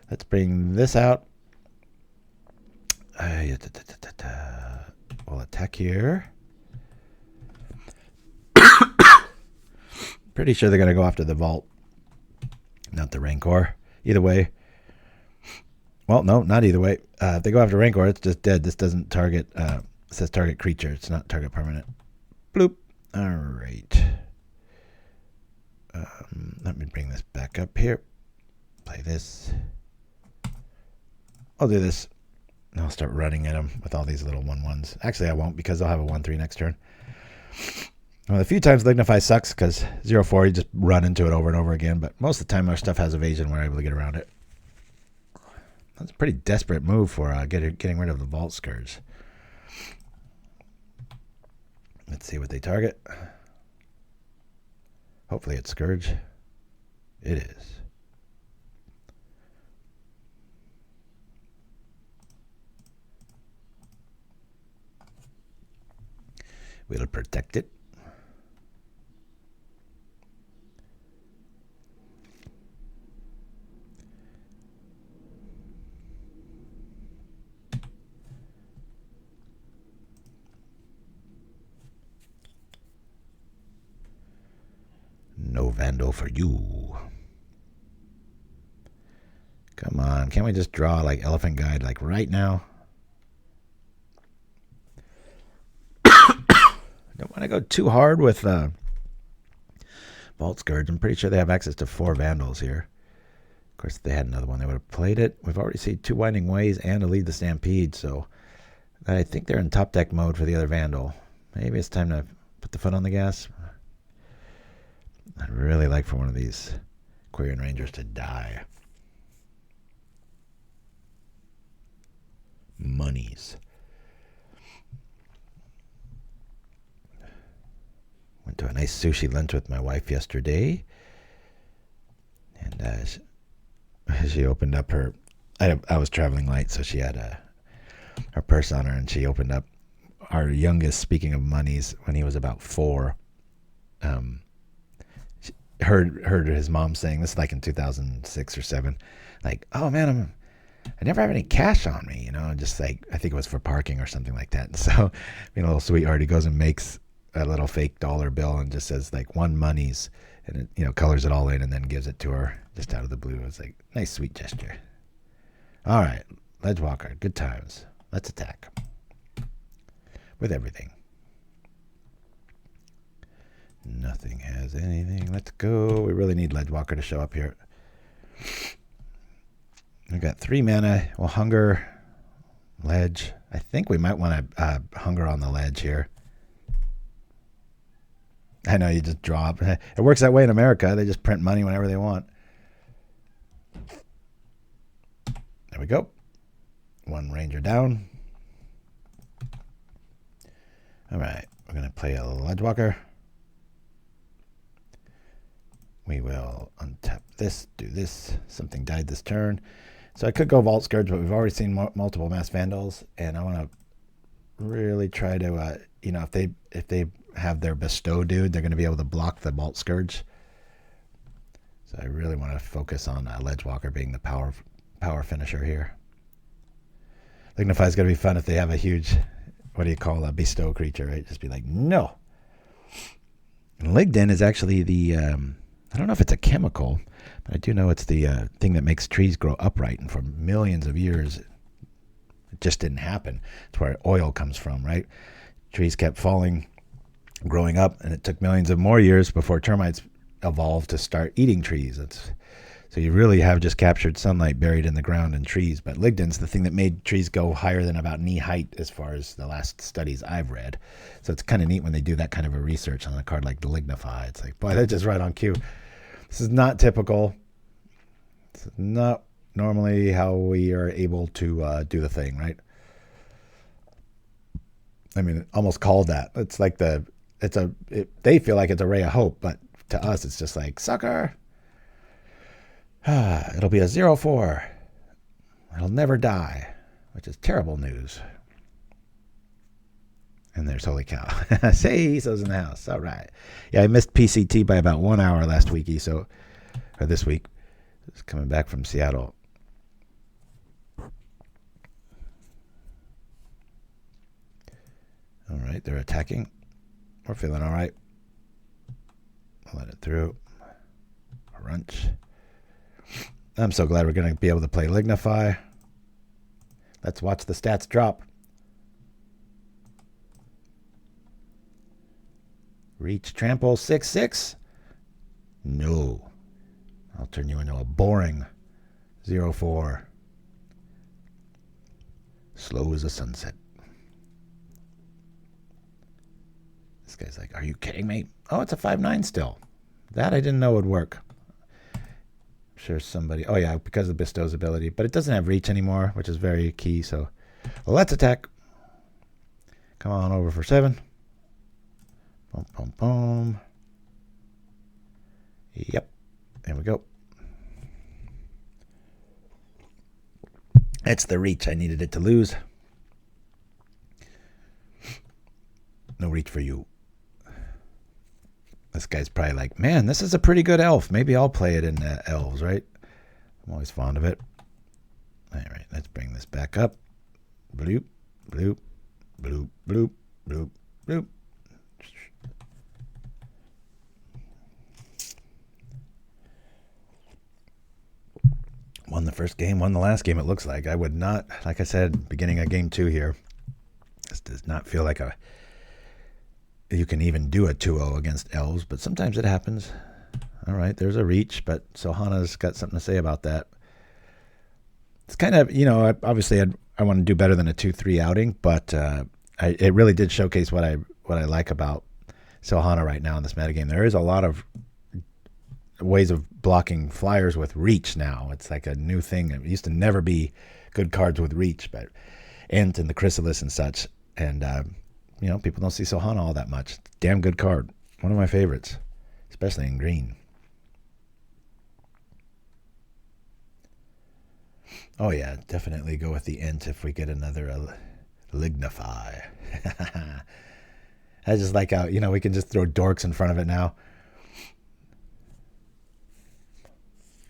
Let's bring this out. We'll attack here. Pretty sure they're going to go after the Vault, not the Rancor. Either way. Well, no, not either way. If they go after Rancor, it's just dead. This doesn't target, it says target creature. It's not target permanent. Bloop. All right. Let me bring this back up here. Play this. I'll do this. I'll start running at them with all these little 1/1s. Actually, I won't because I'll have a 1/3 next turn. Well, a few times Lignify sucks because 0/4, you just run into it over and over again. But most of the time, our stuff has evasion. We're able to get around it. That's a pretty desperate move for getting rid of the Vault Skirge. Let's see what they target. Hopefully it's Skirge. It is. We'll protect it. No Vandal for you. Come on, can't we just draw like Elephant Guide like right now? Don't want to go too hard with Vault Skirge. I'm pretty sure they have access to 4 Vandals here. Of course, if they had another one, they would have played it. We've already seen 2 Winding Ways and a Lead the Stampede, so I think they're in top deck mode for the other Vandal. Maybe it's time to put the foot on the gas. I'd really like for one of these Quirion Rangers to die. Monies. Went to a nice sushi lunch with my wife yesterday, and she opened up her. I was traveling light, so she had her purse on her, and she opened up our youngest. Speaking of monies, when he was about 4, heard his mom saying this is like in 2006 or 7, like, "Oh man, I never have any cash on me," just like I think it was for parking or something like that. And so, being a little sweetheart, he goes and makes a little fake dollar bill and just says like 1 monies, and it, colors it all in and then gives it to her just out of the blue. It's like nice sweet gesture. All right, Ledgewalker, good times. Let's attack with everything. Nothing has anything. Let's go. We really need Ledgewalker to show up here. We've got 3 mana. We'll hunger ledge. I think we might want to hunger on the ledge here. I know you just drop. It works that way in America. They just print money whenever they want. There we go. 1 Ranger down. All right. We're going to play a Ledgewalker. We will untap this, do this. Something died this turn. So I could go Vault Skirge, but we've already seen multiple Masked Vandals, and I want to really try to, if they have their bestow dude, they're going to be able to block the Vault Skirge. So I really want to focus on Ledgewalker being the power finisher here. Lignify is going to be fun if they have a huge, what do you call a bestow creature, right? Just be like, no. And Ligden is actually the, I don't know if it's a chemical, but I do know it's the thing that makes trees grow upright. And for millions of years, it just didn't happen. It's where oil comes from, right? Trees kept falling, growing up, and it took millions of more years before termites evolved to start eating trees. So you really have just captured sunlight buried in the ground and trees. But Ligden's the thing that made trees go higher than about knee height as far as the last studies I've read. So it's kind of neat when they do that kind of a research on a card like the Lignify. It's like, boy, that's just right on cue. This is not typical. This is not normally how we are able to do the thing, right? I mean, almost called that. It's like they feel like it's a ray of hope, but to us, it's just like, sucker. It'll be a 0/4. It'll never die, which is terrible news. And there's Holy Cow. Say so's in the house. All right. Yeah, I missed PCT by about 1 hour last weeky, or this week. Just coming back from Seattle. All right, they're attacking. We're feeling all right. I'll let it through. Crunch. I'm so glad we're going to be able to play Lignify. Let's watch the stats drop. Reach trample 6/6. No. I'll turn you into a boring 0/4. Slow as a sunset. This guy's like, are you kidding me? Oh, it's a 5/9 still. That I didn't know would work. Sure somebody, oh yeah, because of Bestow's ability, but it doesn't have reach anymore, which is very key. So let's attack. Come on over for 7. Boom, boom, boom. Yep, there we go. That's the reach I needed it to lose. No reach for you. This guy's probably like, man, this is a pretty good elf. Maybe I'll play it in elves, right? I'm always fond of it. All right, let's bring this back up. Bloop, bloop, bloop, bloop, bloop, bloop. Won the first game, won the last game, it looks like. I would not, like I said, beginning of game 2 here, this does not feel like you can even do a 2-0 against elves, but sometimes it happens. All right, there's a reach, but Silhana's got something to say about that. It's kind of, obviously I want to do better than a 2-3 outing, but it really did showcase what I like about Silhana right now in this metagame. There is a lot of ways of blocking flyers with reach now. It's like a new thing. It used to never be good cards with reach, but Ent and the Chrysalis and such. And, people don't see Silhana all that much. Damn good card. One of my favorites, especially in green. Oh, yeah, definitely go with the Ent if we get another Lignify. I just like how, we can just throw dorks in front of it now.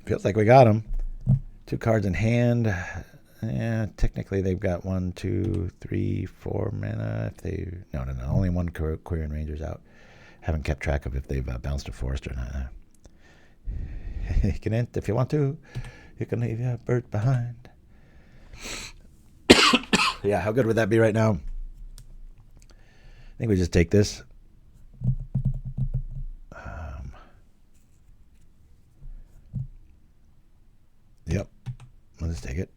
Feels like we got them. 2 cards in hand. Yeah, technically they've got 1, 2, 3, 4 mana. No, only 1 Quirion Ranger's out. Haven't kept track of if they've bounced a forest or not. You can Ent if you want to. You can leave your bird behind. Yeah, how good would that be right now? I think we just take this. Yep, we'll just take it.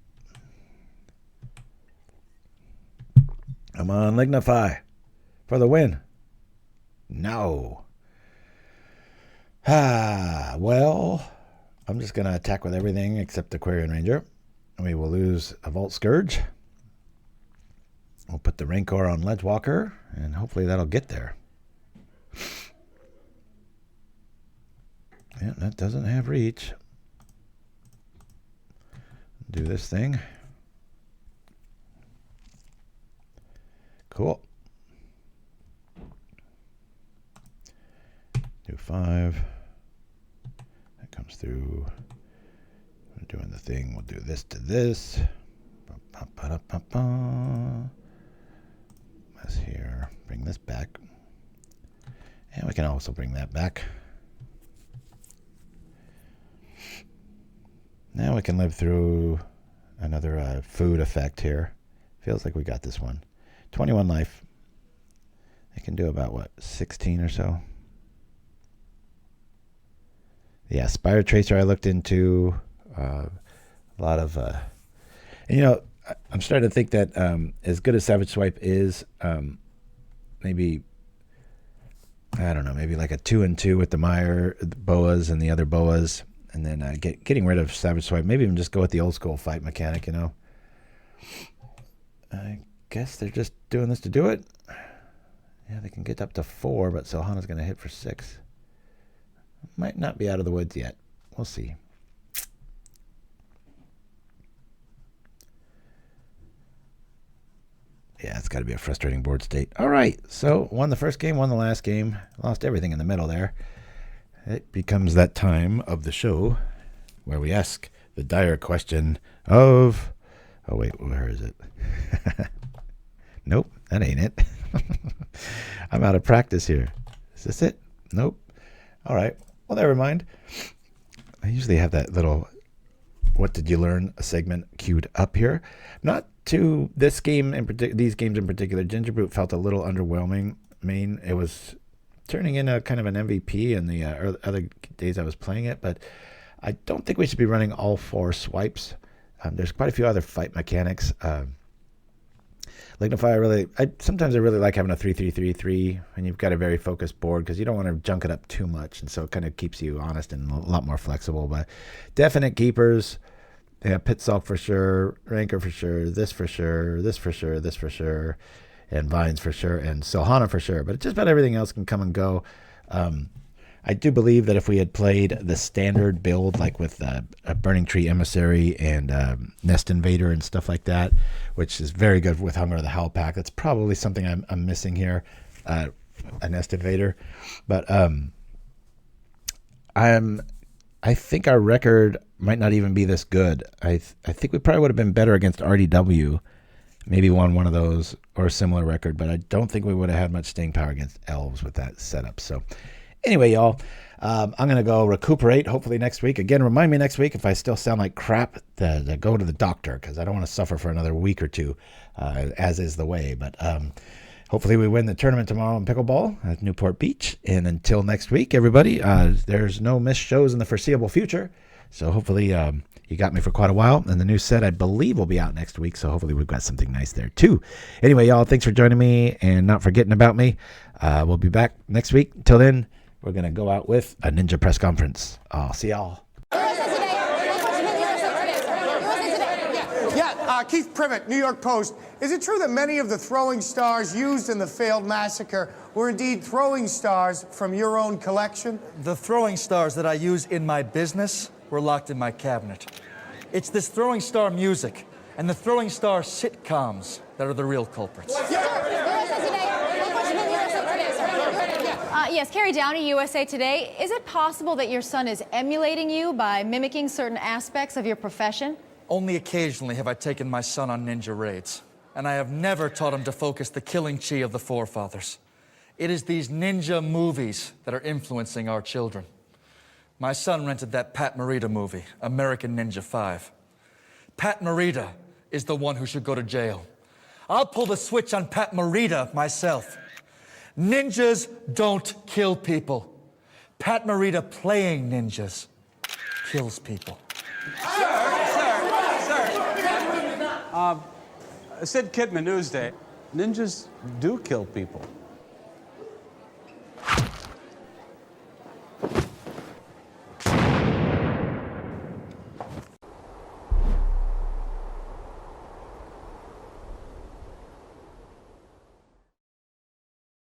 Come on, Lignify for the win. No. Well, I'm just going to attack with everything except the Quirion Ranger. And we will lose a Vault Skirge. We'll put the Rancor on Ledgewalker, and hopefully that'll get there. Yeah, that doesn't have reach. Do this thing. Cool. Do 5. That comes through. We're doing the thing. We'll do this to this. This here. Bring this back. And we can also bring that back. Now we can live through another food effect here. Feels like we got this one. 21 life. I can do about, 16 or so? Yeah, Spire Tracer I looked into. A lot of... and, I'm starting to think that as good as Savage Swipe is, maybe... I don't know, maybe like a 2-2 with the Mire Boas and the other Boas. And then getting rid of Savage Swipe. Maybe even just go with the old school fight mechanic, I guess they're just doing this to do it. Yeah, they can get up to 4, but Silhana's going to hit for 6. Might not be out of the woods yet. We'll see. Yeah, it's got to be a frustrating board state. All right, so won the first game, won the last game. Lost everything in the middle there. It becomes that time of the show where we ask the dire question of... Oh, wait, where is it? Nope, that ain't it. I'm out of practice here. Is this it? Nope. All right, well, never mind. I usually have that little what did you learn segment queued up here. Not to this game in particular, these games in particular. Gingerbrute felt a little underwhelming. It was turning into kind of an MVP in the other days I was playing it, but I don't think we should be running all 4 swipes. There's quite a few other fight mechanics. Lignify, sometimes I really like having a 3-3-3-3 when you've got a very focused board because you don't want to junk it up too much, and so it kind of keeps you honest and a lot more flexible. But definite keepers, yeah, Pit-Skulk for sure, Rancor for sure, this for sure, this for sure, this for sure, and Vines for sure, and Silhana for sure. But just about everything else can come and go. I do believe that if we had played the standard build, like with a Burning Tree Emissary and Nest Invader and stuff like that, which is very good with Hunger of the Howlpack, that's probably something I'm missing here, a Nest Invader. But I think our record might not even be this good. I think we probably would have been better against RDW, maybe won one of those or a similar record, but I don't think we would have had much staying power against Elves with that setup. So anyway, y'all, I'm going to go recuperate, hopefully next week. Again, remind me next week if I still sound like crap to go to the doctor, because I don't want to suffer for another week or two, as is the way. But hopefully we win the tournament tomorrow in pickleball at Newport Beach. And until next week, everybody, there's no missed shows in the foreseeable future. So hopefully you got me for quite a while. And the new set, I believe, will be out next week. So hopefully we've got something nice there, too. Anyway, y'all, thanks for joining me and not forgetting about me. We'll be back next week. Until then, we're going to go out with a Ninja press conference. I'll see y'all. Keith Privet, New York Post. Is it true that many of the throwing stars used in the failed massacre were indeed throwing stars from your own collection? The throwing stars that I use in my business were locked in my cabinet. It's this throwing star music and the throwing star sitcoms that are the real culprits. Yes, Carrie Downey, USA Today. Is it possible that your son is emulating you by mimicking certain aspects of your profession? Only occasionally have I taken my son on ninja raids, and I have never taught him to focus the killing chi of the forefathers. It is these ninja movies that are influencing our children. My son rented that Pat Morita movie, American Ninja 5. Pat Morita is the one who should go to jail. I'll pull the switch on Pat Morita myself. Ninjas don't kill people. Pat Morita playing ninjas kills people. Sid Kidman, Newsday. Ninjas do kill people.